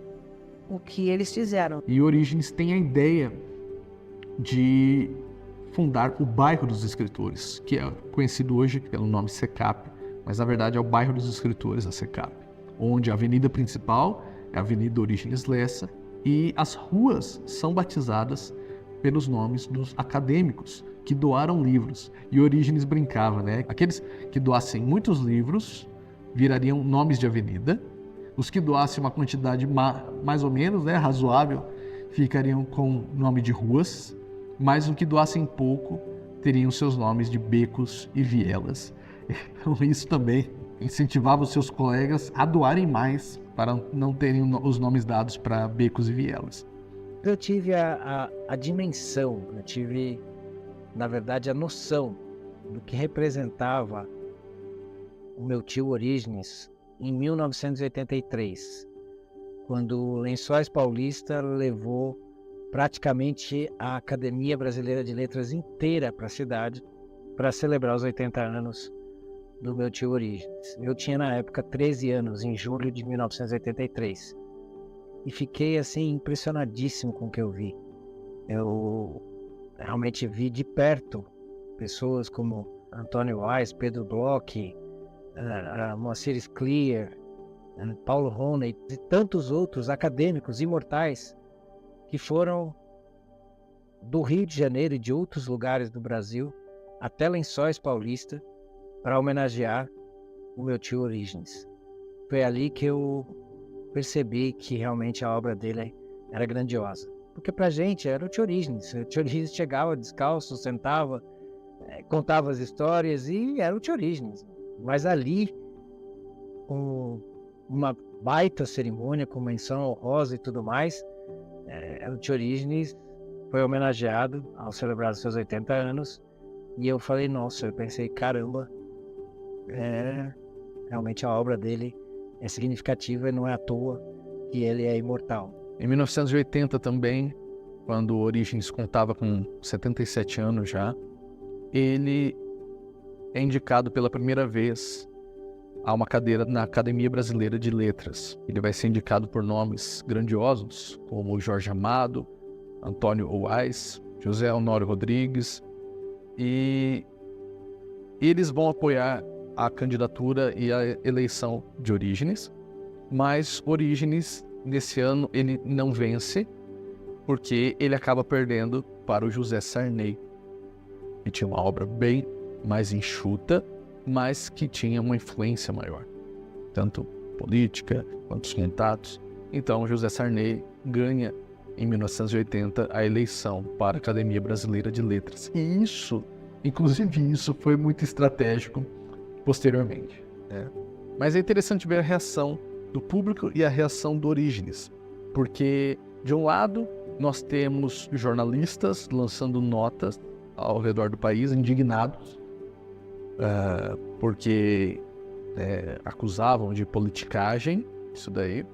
o que eles fizeram. E Orígenes tem a ideia de fundar o Bairro dos Escritores, que é conhecido hoje pelo nome SECAP, mas na verdade é o Bairro dos Escritores, a SECAP, onde a avenida principal é a Avenida Orígenes Lessa e as ruas são batizadas pelos nomes dos acadêmicos que doaram livros. E Orígenes brincava, né? Aqueles que doassem muitos livros virariam nomes de avenida, os que doassem uma quantidade mais ou menos, né, razoável, ficariam com nome de ruas, mas os que doassem pouco teriam seus nomes de becos e vielas. Então isso também incentivava os seus colegas a doarem mais para não terem os nomes dados para becos e vielas. Eu tive a dimensão, eu tive, na verdade, a noção do que representava o meu tio Orígenes em 1983, quando o Lençóis Paulista levou praticamente a Academia Brasileira de Letras inteira para a cidade para celebrar os 80 anos do meu tio Orígenes. Eu tinha na época 13 anos, em julho de 1983, e fiquei assim impressionadíssimo com o que eu vi. Eu realmente vi de perto pessoas como Antônio Wise, Pedro Bloch, Moacir Scliar, Paulo Roney e tantos outros acadêmicos imortais que foram do Rio de Janeiro e de outros lugares do Brasil até Lençóis Paulista para homenagear o meu tio Orígenes. Foi ali que eu percebi que realmente a obra dele era grandiosa. Porque pra gente era o tio Orígenes. O tio Orígenes chegava descalço, sentava, contava as histórias e era o tio Orígenes. Mas ali, com uma baita cerimônia, com menção honrosa e tudo mais, o tio Orígenes foi homenageado ao celebrar os seus 80 anos. E eu falei, nossa, eu pensei, caramba, realmente a obra dele é significativa e não é à toa que ele é imortal. Em 1980 também, quando Orígenes contava com 77 anos já, ele é indicado pela primeira vez a uma cadeira na Academia Brasileira de Letras. Ele vai ser indicado por nomes grandiosos, como Jorge Amado, Antônio Wise, José Honório Rodrigues, e eles vão apoiar a candidatura e a eleição de Orígenes, mas Orígenes, nesse ano, ele não vence, porque ele acaba perdendo para o José Sarney, que tinha uma obra bem mais enxuta, mas que tinha uma influência maior, tanto política quanto os contatos. Então, José Sarney ganha, em 1980, a eleição para a Academia Brasileira de Letras. E isso, inclusive isso, foi muito estratégico posteriormente, né? Mas é interessante ver a reação do público e a reação do Orígenes, porque, de um lado, nós temos jornalistas lançando notas ao redor do país, indignados, porque acusavam de politicagem, isso daí.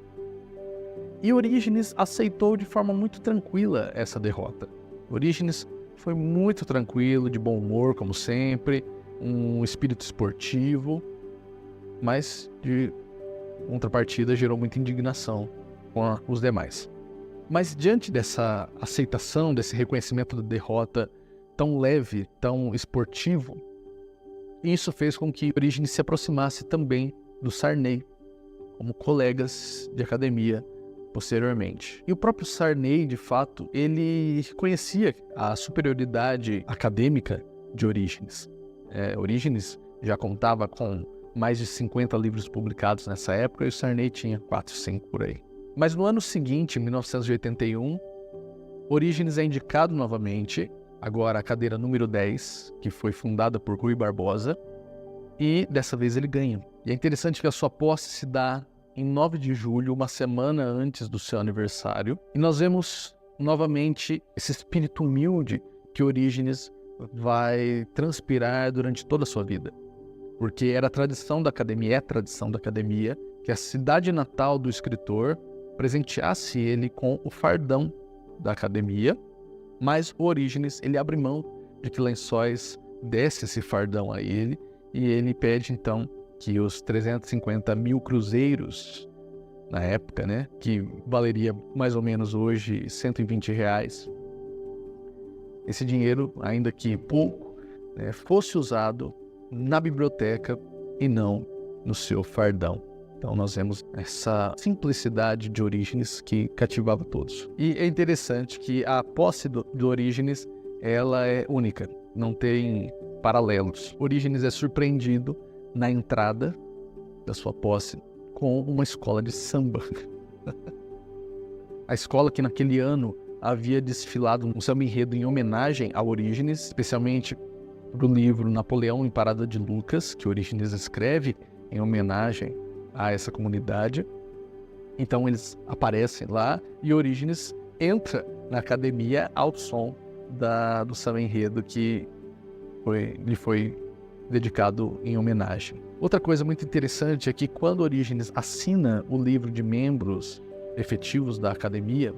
E Orígenes aceitou de forma muito tranquila essa derrota. Orígenes foi muito tranquilo, de bom humor, como sempre, um espírito esportivo, mas de contrapartida gerou muita indignação com os demais. Mas diante dessa aceitação, desse reconhecimento da derrota tão leve, tão esportivo, isso fez com que Orígenes se aproximasse também do Sarney, como colegas de academia posteriormente. E o próprio Sarney, de fato, ele reconhecia a superioridade acadêmica de Orígenes. Orígenes já contava com mais de 50 livros publicados nessa época e o Sarney tinha 4, 5 por aí. Mas no ano seguinte, em 1981, Orígenes é indicado novamente, agora a cadeira número 10, que foi fundada por Rui Barbosa, e dessa vez ele ganha. E é interessante que a sua posse se dá em 9 de julho, uma semana antes do seu aniversário, e nós vemos novamente esse espírito humilde que Orígenes vai transpirar durante toda a sua vida. Porque era tradição da academia, que a cidade natal do escritor presenteasse ele com o fardão da academia, mas o Orígenes, ele abre mão de que Lençóis desse esse fardão a ele, e ele pede então que os 350 mil cruzeiros, na época, né, que valeria mais ou menos hoje R$120, esse dinheiro, ainda que pouco, né, fosse usado na biblioteca e não no seu fardão. Então nós vemos essa simplicidade de Orígenes que cativava todos. E é interessante que a posse do Orígenes, ela é única, não tem paralelos. Orígenes é surpreendido na entrada da sua posse com uma escola de samba. A escola que naquele ano havia desfilado um samba enredo em homenagem a Orígenes, especialmente do livro Napoleão em Parada de Lucas, que Orígenes escreve em homenagem a essa comunidade. Então eles aparecem lá e Orígenes entra na academia ao som do samba enredo que lhe foi dedicado em homenagem. Outra coisa muito interessante é que quando Orígenes assina o livro de membros efetivos da academia,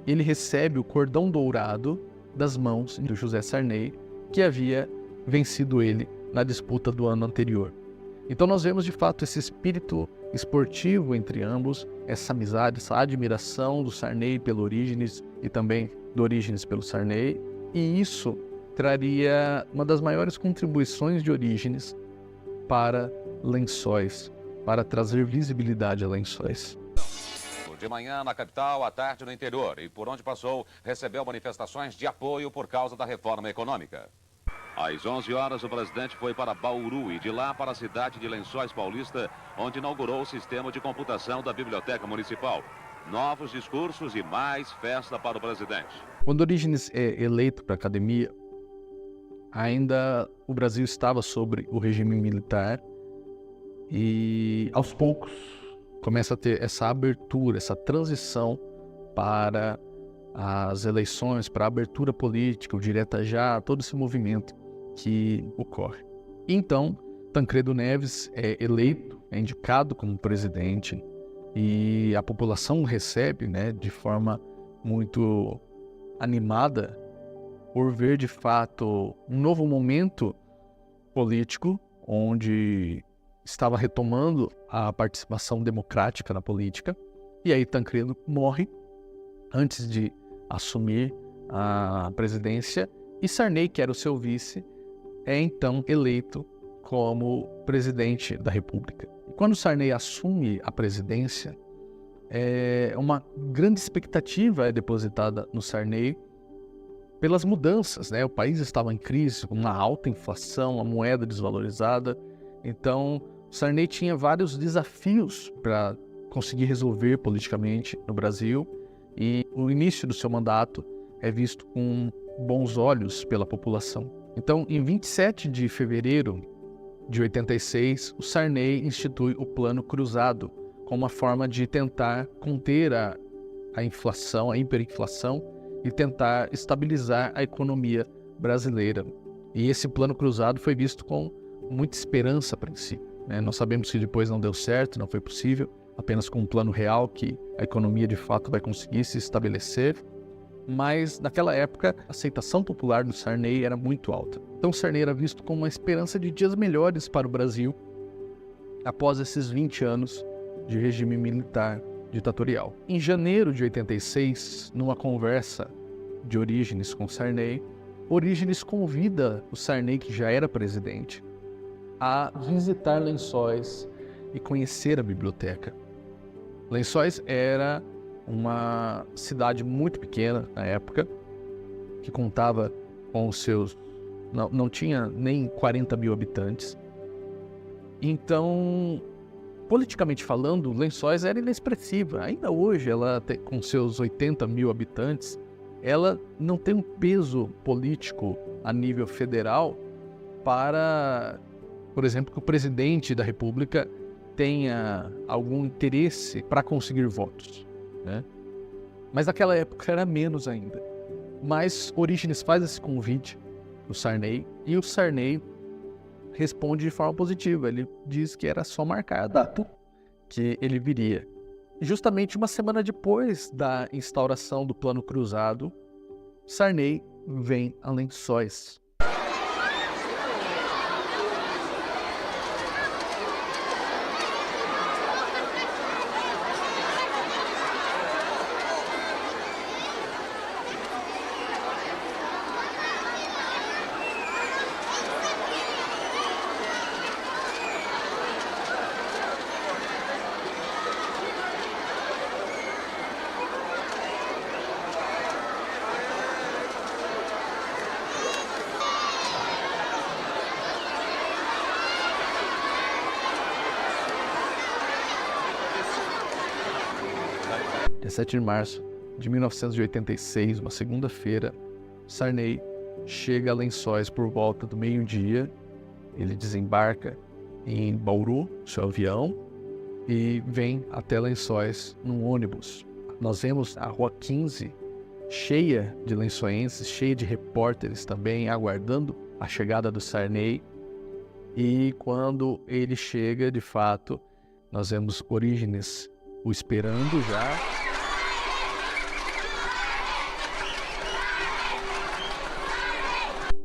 ele recebe o cordão dourado das mãos do José Sarney, que havia vencido ele na disputa do ano anterior. Então nós vemos de fato esse espírito esportivo entre ambos, essa amizade, essa admiração do Sarney pelo Orígenes e também do Orígenes pelo Sarney, e isso traria uma das maiores contribuições de Orígenes para Lençóis, para trazer visibilidade a Lençóis. De manhã na capital, à tarde no interior, e por onde passou, recebeu manifestações de apoio por causa da reforma econômica. Às 11 horas, o presidente foi para Bauru e de lá para a cidade de Lençóis Paulista, onde inaugurou o sistema de computação da Biblioteca Municipal. Novos discursos e mais festa para o presidente. Quando Orígenes é eleito para a academia, ainda o Brasil estava sob o regime militar e aos poucos começa a ter essa abertura, essa transição para as eleições, para a abertura política, o direta já, todo esse movimento que ocorre. Então, Tancredo Neves é eleito, é indicado como presidente e a população recebe, né, de forma muito animada por ver de fato um novo momento político onde estava retomando a participação democrática na política. E aí Tancredo morre antes de assumir a presidência e Sarney, que era o seu vice, é então eleito como presidente da República. E quando Sarney assume a presidência, uma grande expectativa é depositada no Sarney pelas mudanças, né? O país estava em crise, com uma alta inflação, a moeda desvalorizada. Então, Sarney tinha vários desafios para conseguir resolver politicamente no Brasil e o início do seu mandato é visto com bons olhos pela população. Então, em 27 de fevereiro de 86, o Sarney institui o Plano Cruzado como uma forma de tentar conter a inflação, a hiperinflação e tentar estabilizar a economia brasileira. E esse Plano Cruzado foi visto com muita esperança a princípio, né? Nós sabemos que depois não deu certo, não foi possível, apenas com um plano real que a economia de fato vai conseguir se estabelecer. Mas naquela época a aceitação popular do Sarney era muito alta. Então Sarney era visto como uma esperança de dias melhores para o Brasil após esses 20 anos de regime militar ditatorial. Em janeiro de 86, numa conversa de Orígenes com Sarney, Orígenes convida o Sarney, que já era presidente, a visitar Lençóis e conhecer a biblioteca. Lençóis era uma cidade muito pequena na época, que contava com os seus... não tinha nem 40 mil habitantes. Então, politicamente falando, Lençóis era inexpressiva. Ainda hoje, ela com seus 80 mil habitantes, ela não tem um peso político a nível federal para, por exemplo, que o presidente da República tenha algum interesse para conseguir votos, né? Mas naquela época era menos ainda. Mas Orígenes faz esse convite do Sarney e o Sarney responde de forma positiva. Ele diz que era só marcar a data que ele viria. Justamente uma semana depois da instauração do Plano Cruzado, Sarney vem a Lençóis. 17 de março de 1986, uma segunda-feira, Sarney chega a Lençóis por volta do meio-dia. Ele desembarca em Bauru, seu avião, e vem até Lençóis num ônibus. Nós vemos a Rua 15 cheia de lençoenses, cheia de repórteres também, aguardando a chegada do Sarney. E quando ele chega, de fato, nós vemos Orígenes o esperando já.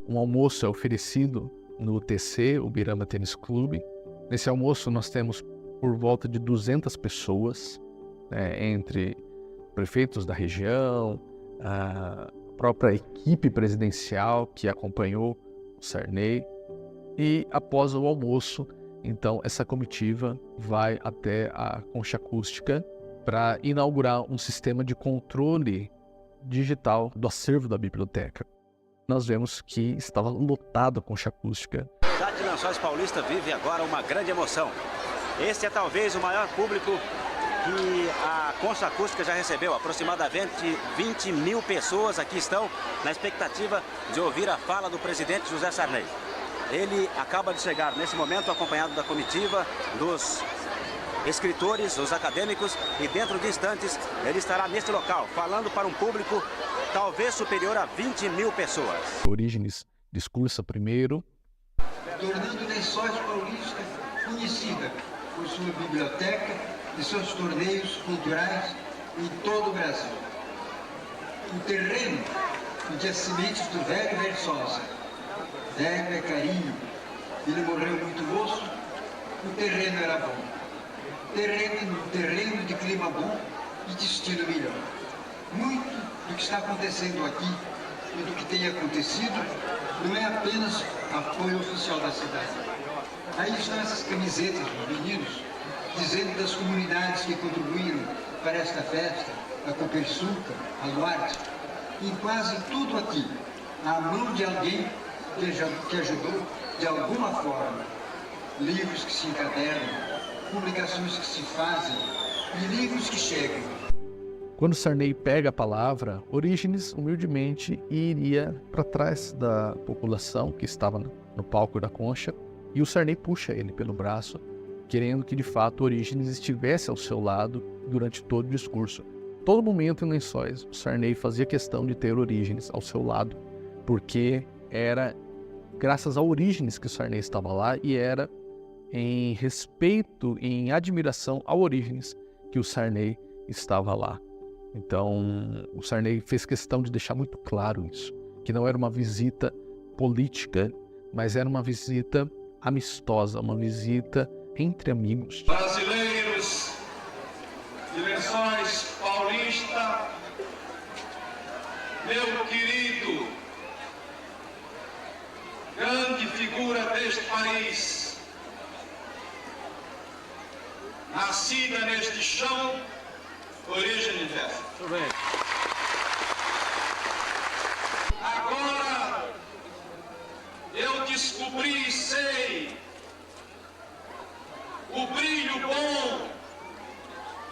Um almoço é oferecido no UTC, o Birama Tênis Clube. Nesse almoço nós temos por volta de 200 pessoas, entre prefeitos da região, a própria equipe presidencial que acompanhou o Sarney. E após o almoço, então, essa comitiva vai até a Concha Acústica para inaugurar um sistema de controle digital do acervo da biblioteca. Nós vemos que estava lotado a Concha Acústica. A cidade de Lençóis Paulista vive agora uma grande emoção. Esse é talvez o maior público que a Concha Acústica já recebeu. Aproximadamente 20 mil pessoas aqui estão na expectativa de ouvir a fala do presidente José Sarney. Ele acaba de chegar nesse momento acompanhado da comitiva, dos escritores, dos acadêmicos, e dentro de instantes ele estará neste local falando para um público talvez superior a 20 mil pessoas. Orígenes discursa primeiro. Tornando Lençóis Paulista conhecida por sua biblioteca e seus torneios culturais em todo o Brasil. O terreno onde as sementes do velho Versosa, velho é carinho, ele morreu muito moço, o terreno era bom. Terreno de clima bom e destino melhor. Muito do que está acontecendo aqui e do que tem acontecido não é apenas apoio oficial da cidade. Aí estão essas camisetas dos meninos, dizendo das comunidades que contribuíram para esta festa, a Copersuca, a Luarte. Em quase tudo aqui, à mão de alguém que ajudou de alguma forma. Livros que se encadernam, publicações que se fazem e livros que chegam. Quando Sarney pega a palavra, Orígenes humildemente iria para trás da população que estava no palco da Concha, e o Sarney puxa ele pelo braço, querendo que de fato Orígenes estivesse ao seu lado durante todo o discurso. Todo momento em Lençóis, o Sarney fazia questão de ter Orígenes ao seu lado, porque era graças a Orígenes que o Sarney estava lá e era em respeito e em admiração ao Orígenes que o Sarney estava lá. Então, o Sarney fez questão de deixar muito claro isso, que não era uma visita política, mas era uma visita amistosa, uma visita entre amigos. Brasileiros de Lençóis Paulista, meu querido, grande figura deste país, nascida neste chão, Orígenes Lessa. Agora eu descobri e sei o brilho bom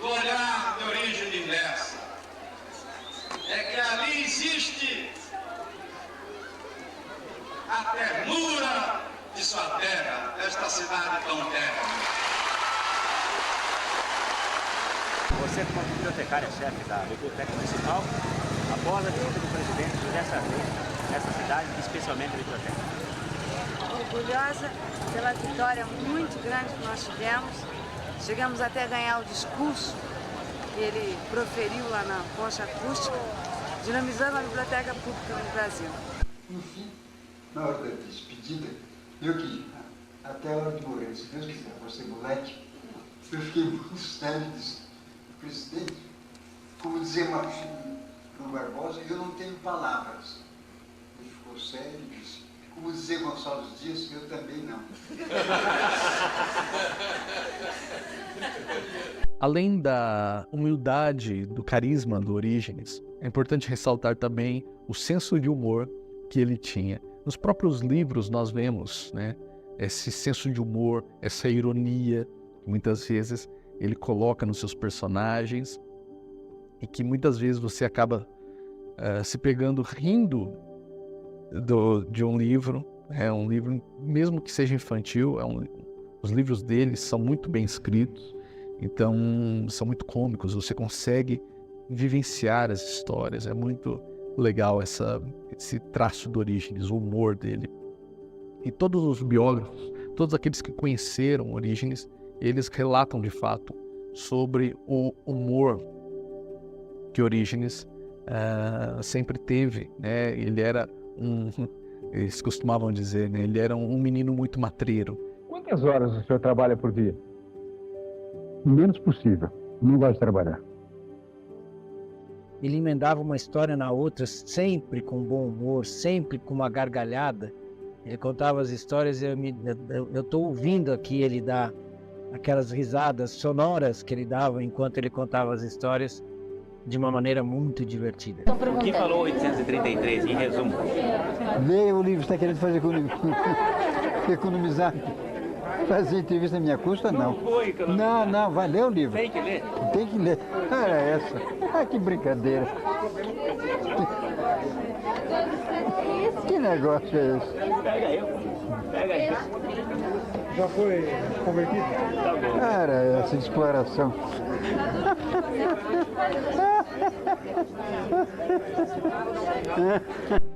do olhar de Orígenes Lessa. É que ali existe a ternura de sua terra, esta cidade tão terra. Você, como bibliotecária-chefe da Biblioteca Municipal, após a visita do presidente José Sarney nessa cidade, especialmente a biblioteca. Orgulhosa pela vitória muito grande que nós tivemos. Chegamos até a ganhar o discurso que ele proferiu lá na concha acústica, dinamizando a biblioteca pública no Brasil. No fim, na hora da despedida, eu que, até a hora de morrer, se Deus quiser, vou ser moleque, eu fiquei muito sério e disse, presidente, como dizia o Barbosa, eu não tenho palavras. Ele ficou sério e disse, como dizia Gonçalves Dias, eu também não. Além da humildade, do carisma do Orígenes, é importante ressaltar também o senso de humor que ele tinha. Nos próprios livros nós vemos, né, esse senso de humor, essa ironia, que muitas vezes ele coloca nos seus personagens e que muitas vezes você acaba se pegando rindo de um livro. É um livro, mesmo que seja infantil, os livros dele são muito bem escritos, então são muito cômicos, você consegue vivenciar as histórias, é muito legal esse traço do Orígenes, o humor dele. E todos os biógrafos, todos aqueles que conheceram Orígenes, eles relatam de fato sobre o humor que Orígenes sempre teve, né? Ele era eles costumavam dizer, né? Ele era um menino muito matreiro. Quantas horas o senhor trabalha por dia? O menos possível. Não gosto de trabalhar. Ele emendava uma história na outra, sempre com bom humor, sempre com uma gargalhada. Ele contava as histórias e eu estou ouvindo aqui ele dar aquelas risadas sonoras que ele dava enquanto ele contava as histórias de uma maneira muito divertida. O que falou 833, em resumo? Leia o livro, está querendo fazer economizar. Fazer entrevista à minha custa, não. Não, vai ler o livro. Tem que ler? Tem que ler. Era essa. Ah, que brincadeira. Que negócio é esse? Pega aí. Já foi convertido? Tá bom. Era essa exploração.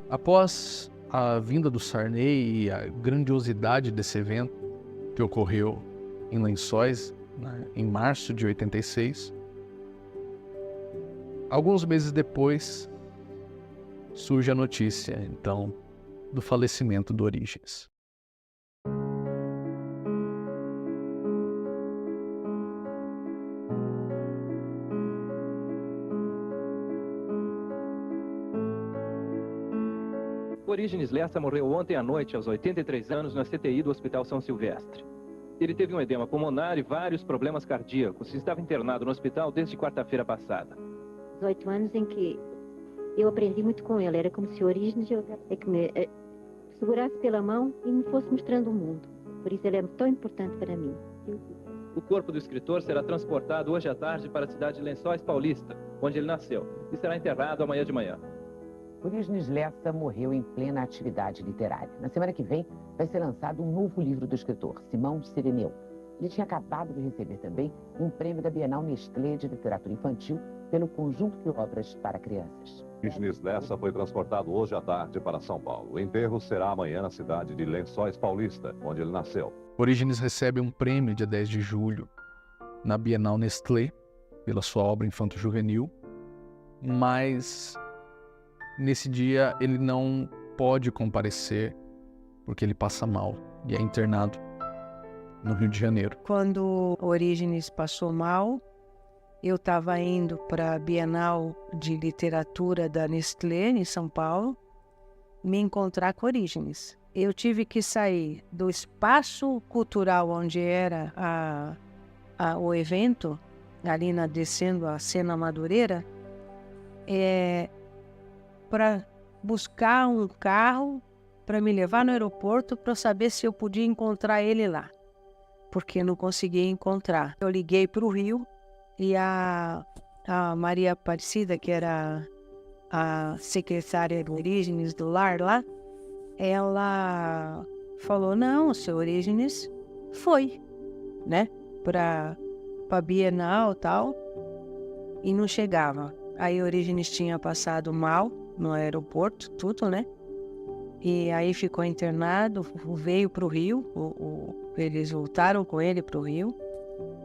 Após a vinda do Sarney e a grandiosidade desse evento que ocorreu em Lençóis, né, em março de 86, alguns meses depois surge a notícia, então, do falecimento do Orígenes. Orígenes Lessa morreu ontem à noite, aos 83 anos, na CTI do Hospital São Silvestre. Ele teve um edema pulmonar e vários problemas cardíacos e estava internado no hospital desde quarta-feira passada. 18 anos em que eu aprendi muito com ele. Era como se o Orígenes que me segurasse pela mão e me fosse mostrando o mundo. Por isso ele é tão importante para mim. O corpo do escritor será transportado hoje à tarde para a cidade de Lençóis Paulista, onde ele nasceu, e será enterrado amanhã de manhã. Orígenes Lessa morreu em plena atividade literária. Na semana que vem vai ser lançado um novo livro do escritor, Simão Sireneu. Ele tinha acabado de receber também um prêmio da Bienal Nestlé de Literatura Infantil pelo conjunto de obras para crianças. Orígenes Lessa foi transportado hoje à tarde para São Paulo. O enterro será amanhã na cidade de Lençóis Paulista, onde ele nasceu. Orígenes recebe um prêmio dia 10 de julho na Bienal Nestlé pela sua obra infanto-juvenil, mas nesse dia ele não pode comparecer porque ele passa mal e é internado no Rio de Janeiro. Quando Orígenes passou mal, eu estava indo para a Bienal de Literatura da Nestlé, em São Paulo, me encontrar com Orígenes. Eu tive que sair do espaço cultural onde era o evento, ali descendo a Sena Madureira, para buscar um carro para me levar no aeroporto para saber se eu podia encontrar ele lá, porque não conseguia encontrar. Eu liguei para o Rio e a Maria Aparecida, que era a secretária do Orígenes do lar lá, ela falou, não, o seu Orígenes foi, né, para Bienal e tal, e não chegava. Aí o Orígenes tinha passado mal no aeroporto, tudo, né, e aí ficou internado, veio para o Rio, eles voltaram com ele para o Rio,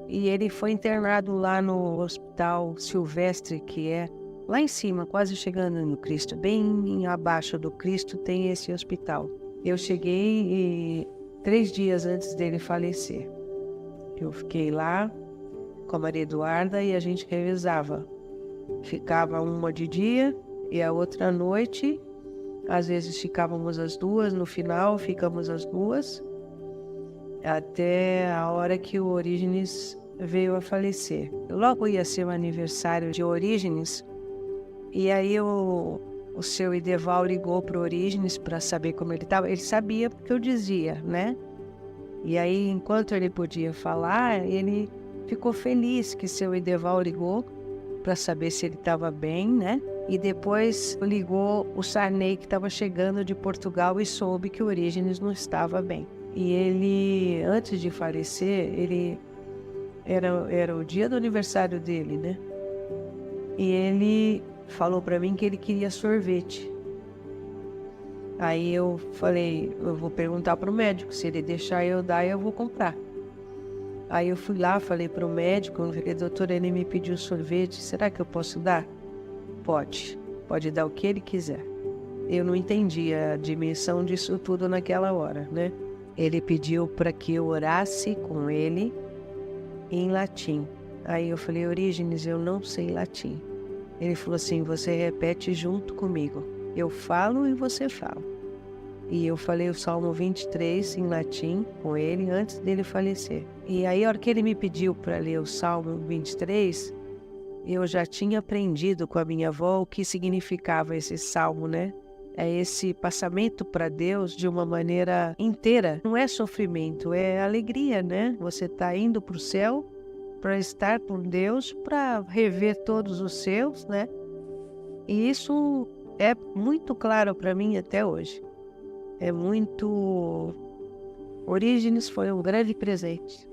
e ele foi internado lá no Hospital Silvestre, que é lá em cima, quase chegando no Cristo, bem abaixo do Cristo tem esse hospital. Eu cheguei 3 dias antes dele falecer. Eu fiquei lá com a Maria Eduarda e a gente revezava. Ficava uma de dia e a outra à noite. Às vezes ficávamos as 2, no final ficamos as 2, até a hora que o Orígenes veio a falecer. Logo ia ser o aniversário de Orígenes, e aí o seu Ideval ligou para o Orígenes para saber como ele estava. Ele sabia porque eu dizia, né? E aí, enquanto ele podia falar, ele ficou feliz que seu Ideval ligou para saber se ele estava bem, né? E depois ligou o Sarney, que estava chegando de Portugal, e soube que o Orígenes não estava bem. E ele, antes de falecer, ele era o dia do aniversário dele, né? E ele falou para mim que ele queria sorvete. Aí eu falei, eu vou perguntar para o médico, se ele deixar eu dar, eu vou comprar. Aí eu fui lá, falei para o médico, eu falei, doutor, ele me pediu sorvete, será que eu posso dar? Pode dar o que ele quiser. Eu não entendi a dimensão disso tudo naquela hora, né? Ele pediu para que eu orasse com ele em latim. Aí eu falei, Orígenes, eu não sei latim. Ele falou assim, você repete junto comigo. Eu falo e você fala. E eu falei o Salmo 23 em latim com ele antes dele falecer. E aí, a hora que ele me pediu para ler o Salmo 23, eu já tinha aprendido com a minha avó o que significava esse salmo, né? É esse passamento para Deus de uma maneira inteira. Não é sofrimento, é alegria, né? Você está indo para o céu para estar com Deus, para rever todos os seus, né? E isso é muito claro para mim até hoje. É muito... Orígenes foi um grande presente.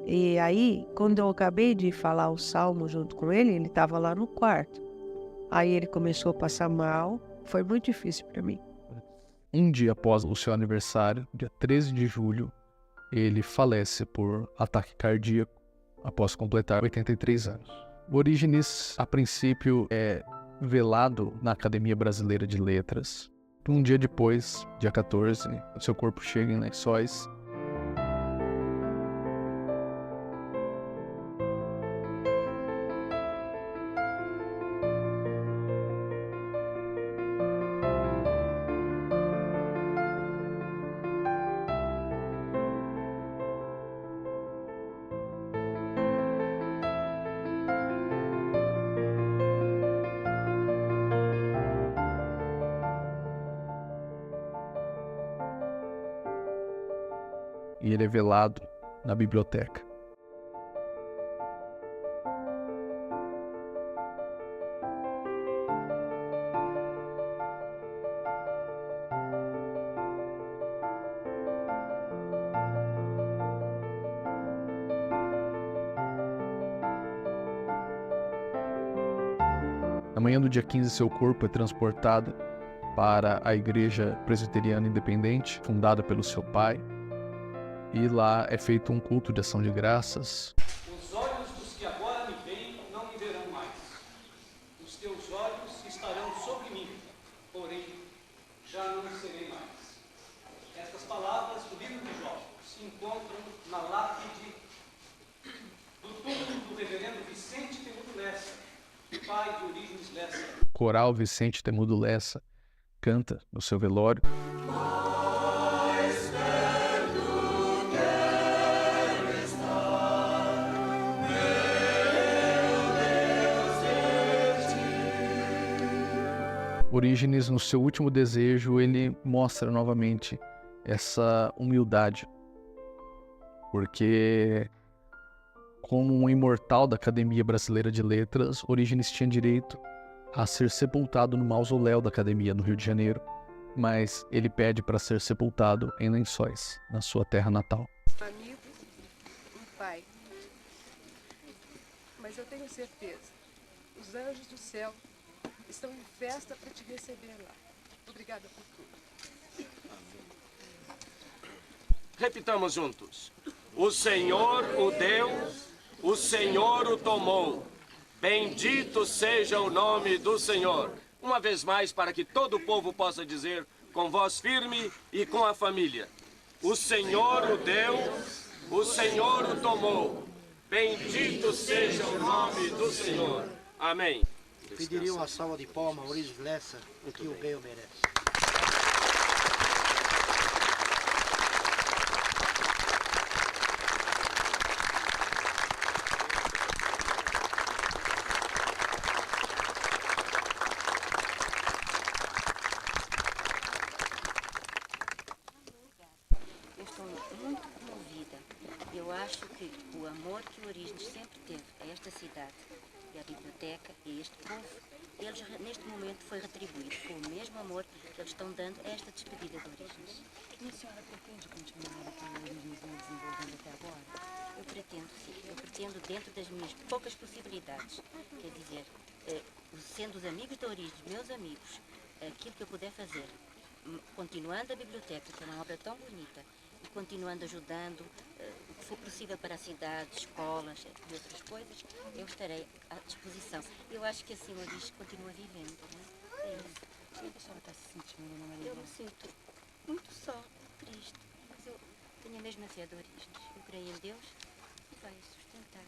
E aí, quando eu acabei de falar o salmo junto com ele, ele estava lá no quarto. Aí ele começou a passar mal, foi muito difícil para mim. Um dia após o seu aniversário, dia 13 de julho, ele falece por ataque cardíaco após completar 83 anos. O Orígenes, a princípio, é velado na Academia Brasileira de Letras. Um dia depois, dia 14, o seu corpo chega em Lençóis. E ele é velado na biblioteca. manhã do dia 15, seu corpo é transportado para a Igreja Presbiteriana Independente, fundada pelo seu pai. E lá é feito um culto de ação de graças. Os olhos dos que agora me veem não me verão mais. Os teus olhos estarão sobre mim, porém já não serei mais. Estas palavras do livro de Jó se encontram na lápide do túmulo do reverendo Vicente Temudo Lessa, pai de Orígenes Lessa. O coral Vicente Temudo Lessa canta no seu velório. Orígenes, no seu último desejo, ele mostra novamente essa humildade, porque como um imortal da Academia Brasileira de Letras, Orígenes tinha direito a ser sepultado no mausoléu da Academia no Rio de Janeiro, mas ele pede para ser sepultado em Lençóis, na sua terra natal. Amigo, um pai, mas eu tenho certeza, os anjos do céu estão em festa para te receber lá. Obrigada por tudo. Repitamos juntos. O Senhor o deu, o Senhor o tomou. Bendito seja o nome do Senhor. Uma vez mais, para que todo o povo possa dizer com voz firme e com a família. O Senhor o deu, o Senhor o tomou. Bendito seja o nome do Senhor. Amém. Pediria uma salva de palmas a Orígenes Lessa, o que o bem merece. Eu estou muito comovida. Eu acho que o amor que o Orígenes sempre teve a esta cidade, e a biblioteca e este povo, eles neste momento foi retribuído com o mesmo amor que eles estão dando a esta despedida de Orígenes. E a senhora pretende continuar o que o Orígenes vem desenvolvendo até agora? Eu pretendo, sim. Eu pretendo, dentro das minhas poucas possibilidades, quer dizer, sendo os amigos de Orígenes, meus amigos, aquilo que eu puder fazer, continuando a biblioteca, que é uma obra tão bonita, e continuando ajudando o que for possível para a cidade, escolas e outras coisas, eu estarei à disposição. Eu acho que assim o Orígenes continua vivendo, não é? É isso. Como a senhora está se sentindo, Ana Maria? Eu me sinto muito só, triste, mas eu tenho a mesma fé de Orígenes. Eu creio em Deus e vai sustentar.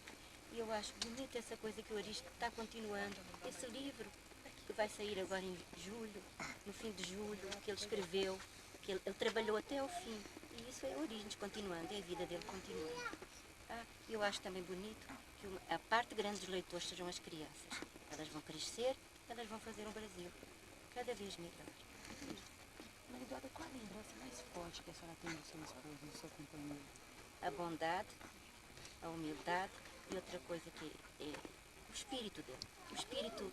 E eu acho bonita essa coisa que o Orígenes está continuando. Esse livro que vai sair agora em julho, no fim de julho, que ele escreveu, que ele trabalhou até ao fim. E isso é Orígenes continuando, é a vida dele continuando. Eu acho também bonito que a parte grande dos leitores sejam as crianças. Elas vão crescer, elas vão fazer um Brasil cada vez melhor. Maridada, qual a lembrança mais forte que a senhora tem do seu esposo, do seu companheiro? A bondade, a humildade e outra coisa que é o espírito dele. O espírito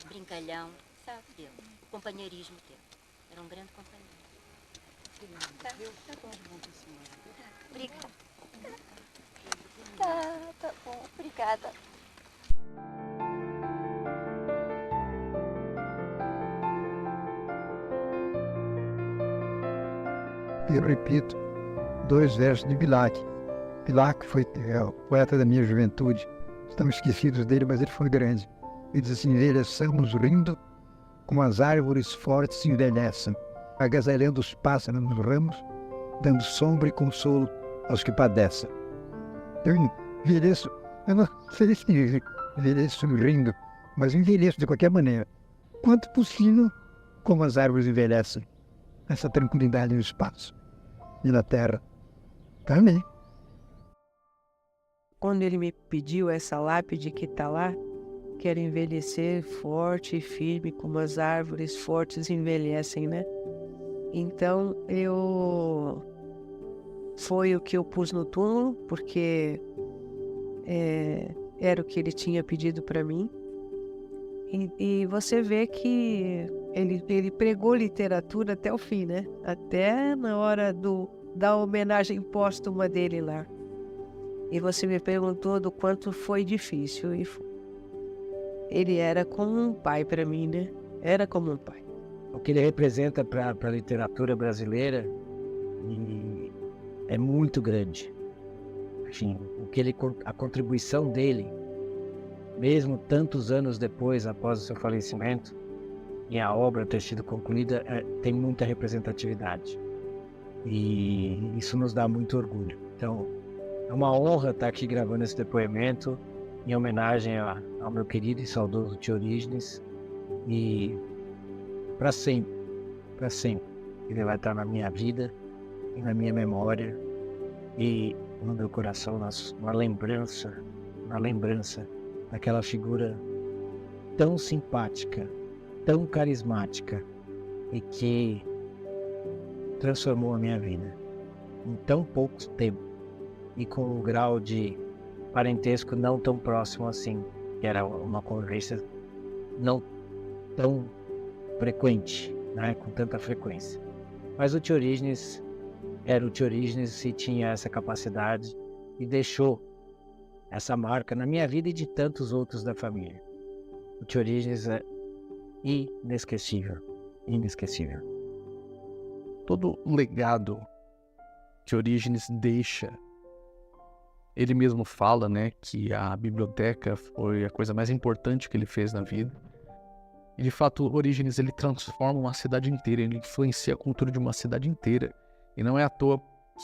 brincalhão, sabe, dele. O companheirismo dele. Era um grande companheiro. Tá bom, senhora. Obrigada. Tá bom, obrigada. Eu repito 2 versos de Bilac. Bilac foi o poeta da minha juventude. Estamos esquecidos dele, mas ele foi grande. Ele diz assim: envelheçamos rindo como as árvores fortes se envelhecem, agasalhando os pássaros nos ramos, dando sombra e consolo aos que padecem. Eu envelheço, eu não sei se envelheço rindo, mas envelheço de qualquer maneira. Quanto possível, como as árvores envelhecem, essa tranquilidade no espaço e na terra. Também. Quando ele me pediu essa lápide que está lá, quero envelhecer forte e firme, como as árvores fortes envelhecem, né? Então, foi o que eu pus no túmulo, porque era o que ele tinha pedido para mim. E você vê que ele pregou literatura até o fim, né? Até na hora da homenagem póstuma dele lá. E você me perguntou do quanto foi difícil. ele era como um pai para mim, né? Era como um pai. O que ele representa para a literatura brasileira é muito grande. Enfim, a contribuição dele, mesmo tantos anos depois, após o seu falecimento, e a obra ter sido concluída, tem muita representatividade. E isso nos dá muito orgulho. Então, é uma honra estar aqui gravando esse depoimento em homenagem ao meu querido e saudoso tio Orígenes. E para sempre, ele vai estar na minha vida e na minha memória e no meu coração, uma lembrança daquela figura tão simpática, tão carismática e que transformou a minha vida em tão pouco tempo e com um grau de parentesco não tão próximo assim, que era uma convivência não tão frequente, né, com tanta frequência. Mas o tio Orígenes era o tio Orígenes e tinha essa capacidade e deixou essa marca na minha vida e de tantos outros da família. O tio Orígenes é inesquecível. Todo o legado que Orígenes deixa, ele mesmo fala, né, que a biblioteca foi a coisa mais importante que ele fez na vida. E de fato, Orígenes, ele transforma uma cidade inteira, ele influencia a cultura de uma cidade inteira. E não é à toa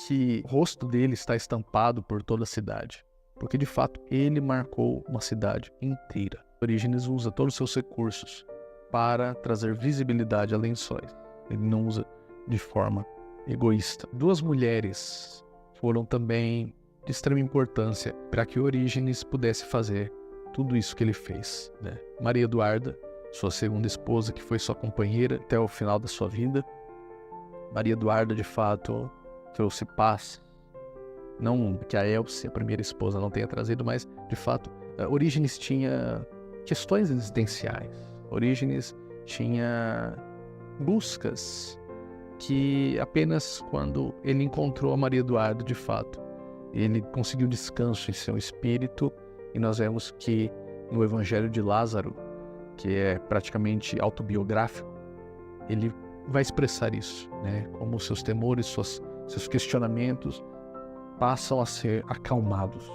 que o rosto dele está estampado por toda a cidade, porque de fato ele marcou uma cidade inteira. Orígenes usa todos os seus recursos para trazer visibilidade a Lençóis. Ele não usa de forma egoísta. 2 mulheres foram também de extrema importância para que Orígenes pudesse fazer tudo isso que ele fez, né? Maria Eduarda, sua segunda esposa, que foi sua companheira até o final da sua vida. Maria Eduarda, de fato, trouxe paz. Não que a Elsie, a primeira esposa, não tenha trazido, mas, de fato, Orígenes tinha questões existenciais. Orígenes tinha buscas que apenas quando ele encontrou a Maria Eduarda, de fato, ele conseguiu descanso em seu espírito. E nós vemos que no Evangelho de Lázaro, que é praticamente autobiográfico, ele vai expressar isso, né? Como seus temores, seus questionamentos passam a ser acalmados.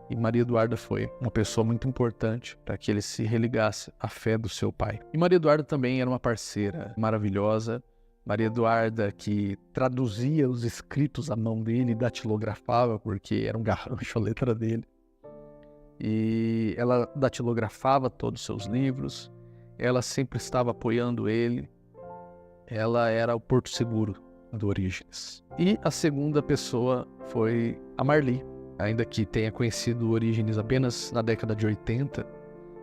E Maria Eduarda foi uma pessoa muito importante para que ele se religasse à fé do seu pai. E Maria Eduarda também era uma parceira maravilhosa. Maria Eduarda, que traduzia os escritos à mão dele e datilografava, porque era um garrancho a letra dele. E ela datilografava todos os seus livros, ela sempre estava apoiando ele, ela era o porto seguro do Orígenes. E a segunda pessoa foi a Marli. Ainda que tenha conhecido o Orígenes apenas na década de 80,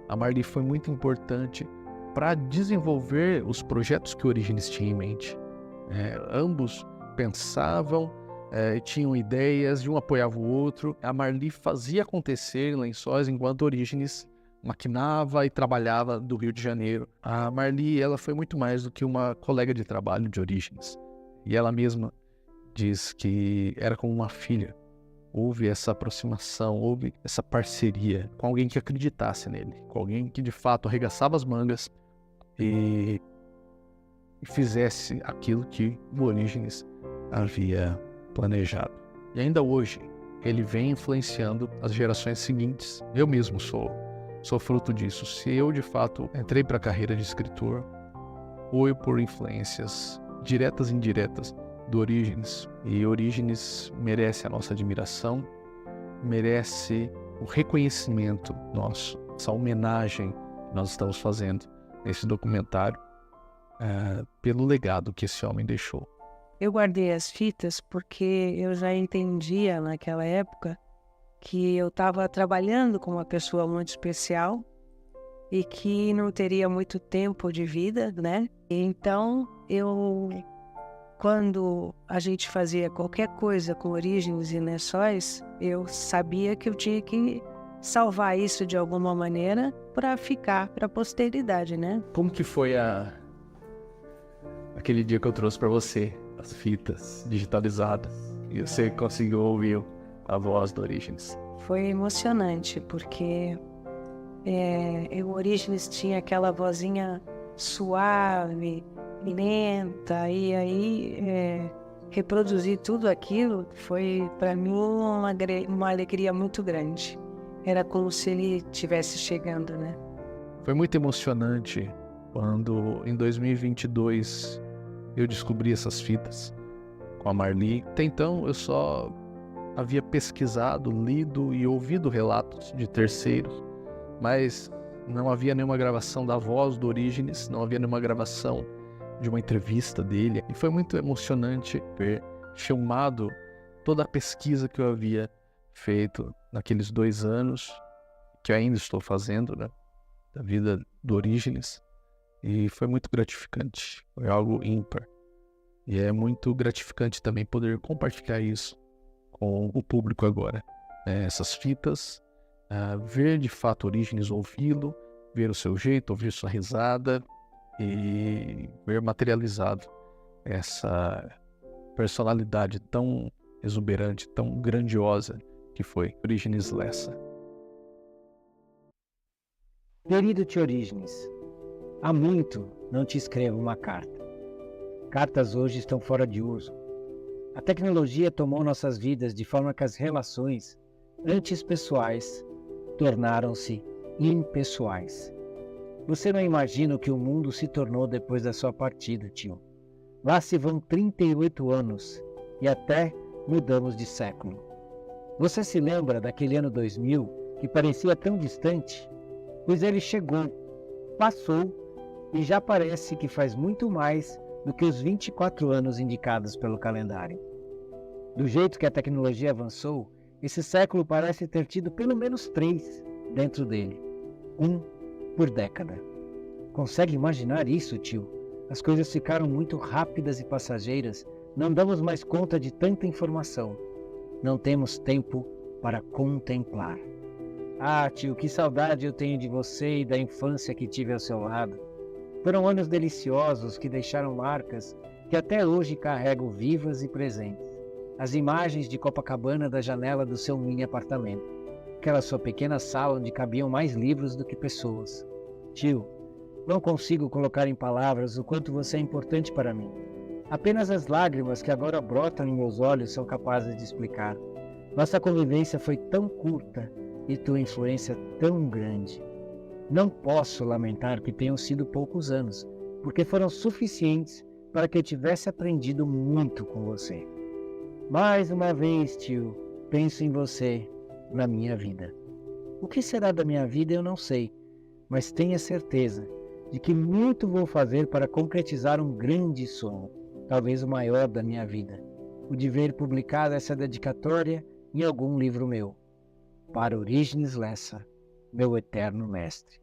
a Marli foi muito importante para desenvolver os projetos que o Orígenes tinha em mente. Ambos pensavam, tinham ideias, um apoiava o outro. A Marli fazia acontecer em Lençóis enquanto Orígenes maquinava e trabalhava do Rio de Janeiro. A Marli, ela foi muito mais do que uma colega de trabalho de Orígenes. E ela mesma diz que era como uma filha. Houve essa aproximação, houve essa parceria com alguém que acreditasse nele, com alguém que de fato arregaçava as mangas e fizesse aquilo que o Orígenes havia planejado. E ainda hoje, ele vem influenciando as gerações seguintes. Eu mesmo sou fruto disso. Se eu de fato entrei para a carreira de escritor, foi por influências diretas e indiretas do Orígenes. E Orígenes merece a nossa admiração, merece o reconhecimento nosso, essa homenagem que nós estamos fazendo nesse documentário, pelo legado que esse homem deixou. Eu guardei as fitas porque eu já entendia naquela época que eu estava trabalhando com uma pessoa muito especial e que não teria muito tempo de vida, né? Então, quando a gente fazia qualquer coisa com Orígenes e Lençóis, eu sabia que eu tinha que salvar isso de alguma maneira para ficar para a posteridade, né? Como que foi aquele dia que eu trouxe para você as fitas digitalizadas e você conseguiu ouvir a voz do Orígenes? Foi emocionante porque O Orígenes tinha aquela vozinha suave, lenta, e aí reproduzir tudo aquilo foi para mim uma alegria muito grande. Era como se ele estivesse chegando, né? Foi muito emocionante quando em 2022 eu descobri essas fitas com a Marli. Até então eu só havia pesquisado, lido e ouvido relatos de terceiros, mas não havia nenhuma gravação da voz do Orígenes, não havia nenhuma gravação de uma entrevista dele. E foi muito emocionante ver filmado toda a pesquisa que eu havia feito naqueles 2 anos, que eu ainda estou fazendo, né, da vida do Orígenes. E foi muito gratificante, foi algo ímpar. E é muito gratificante também poder compartilhar isso com o público agora. Essas fitas, ver de fato Orígenes, ouvi-lo, ver o seu jeito, ouvir sua risada e ver materializado essa personalidade tão exuberante, tão grandiosa que foi Orígenes Lessa. Querido tio Orígenes, há muito não te escrevo uma carta. Cartas hoje estão fora de uso. A tecnologia tomou nossas vidas de forma que as relações, antes pessoais, tornaram-se impessoais. Você não imagina o que o mundo se tornou depois da sua partida, tio. Lá se vão 38 anos e até mudamos de século. Você se lembra daquele ano 2000 que parecia tão distante? Pois ele chegou, passou e já parece que faz muito mais do que os 24 anos indicados pelo calendário. Do jeito que a tecnologia avançou, esse século parece ter tido pelo menos 3 dentro dele. 1 por década. Consegue imaginar isso, tio? As coisas ficaram muito rápidas e passageiras, não damos mais conta de tanta informação. Não temos tempo para contemplar. Ah, tio, que saudade eu tenho de você e da infância que tive ao seu lado. Foram anos deliciosos que deixaram marcas que até hoje carrego vivas e presentes. As imagens de Copacabana da janela do seu mini apartamento. Aquela sua pequena sala onde cabiam mais livros do que pessoas. Tio, não consigo colocar em palavras o quanto você é importante para mim. Apenas as lágrimas que agora brotam em meus olhos são capazes de explicar. Nossa convivência foi tão curta e tua influência tão grande. Não posso lamentar que tenham sido poucos anos, porque foram suficientes para que eu tivesse aprendido muito com você. Mais uma vez, tio, penso em você na minha vida. O que será da minha vida eu não sei, mas tenha certeza de que muito vou fazer para concretizar um grande sonho, talvez o maior da minha vida, o de ver publicada essa dedicatória em algum livro meu. Para Orígenes Lessa, meu eterno mestre.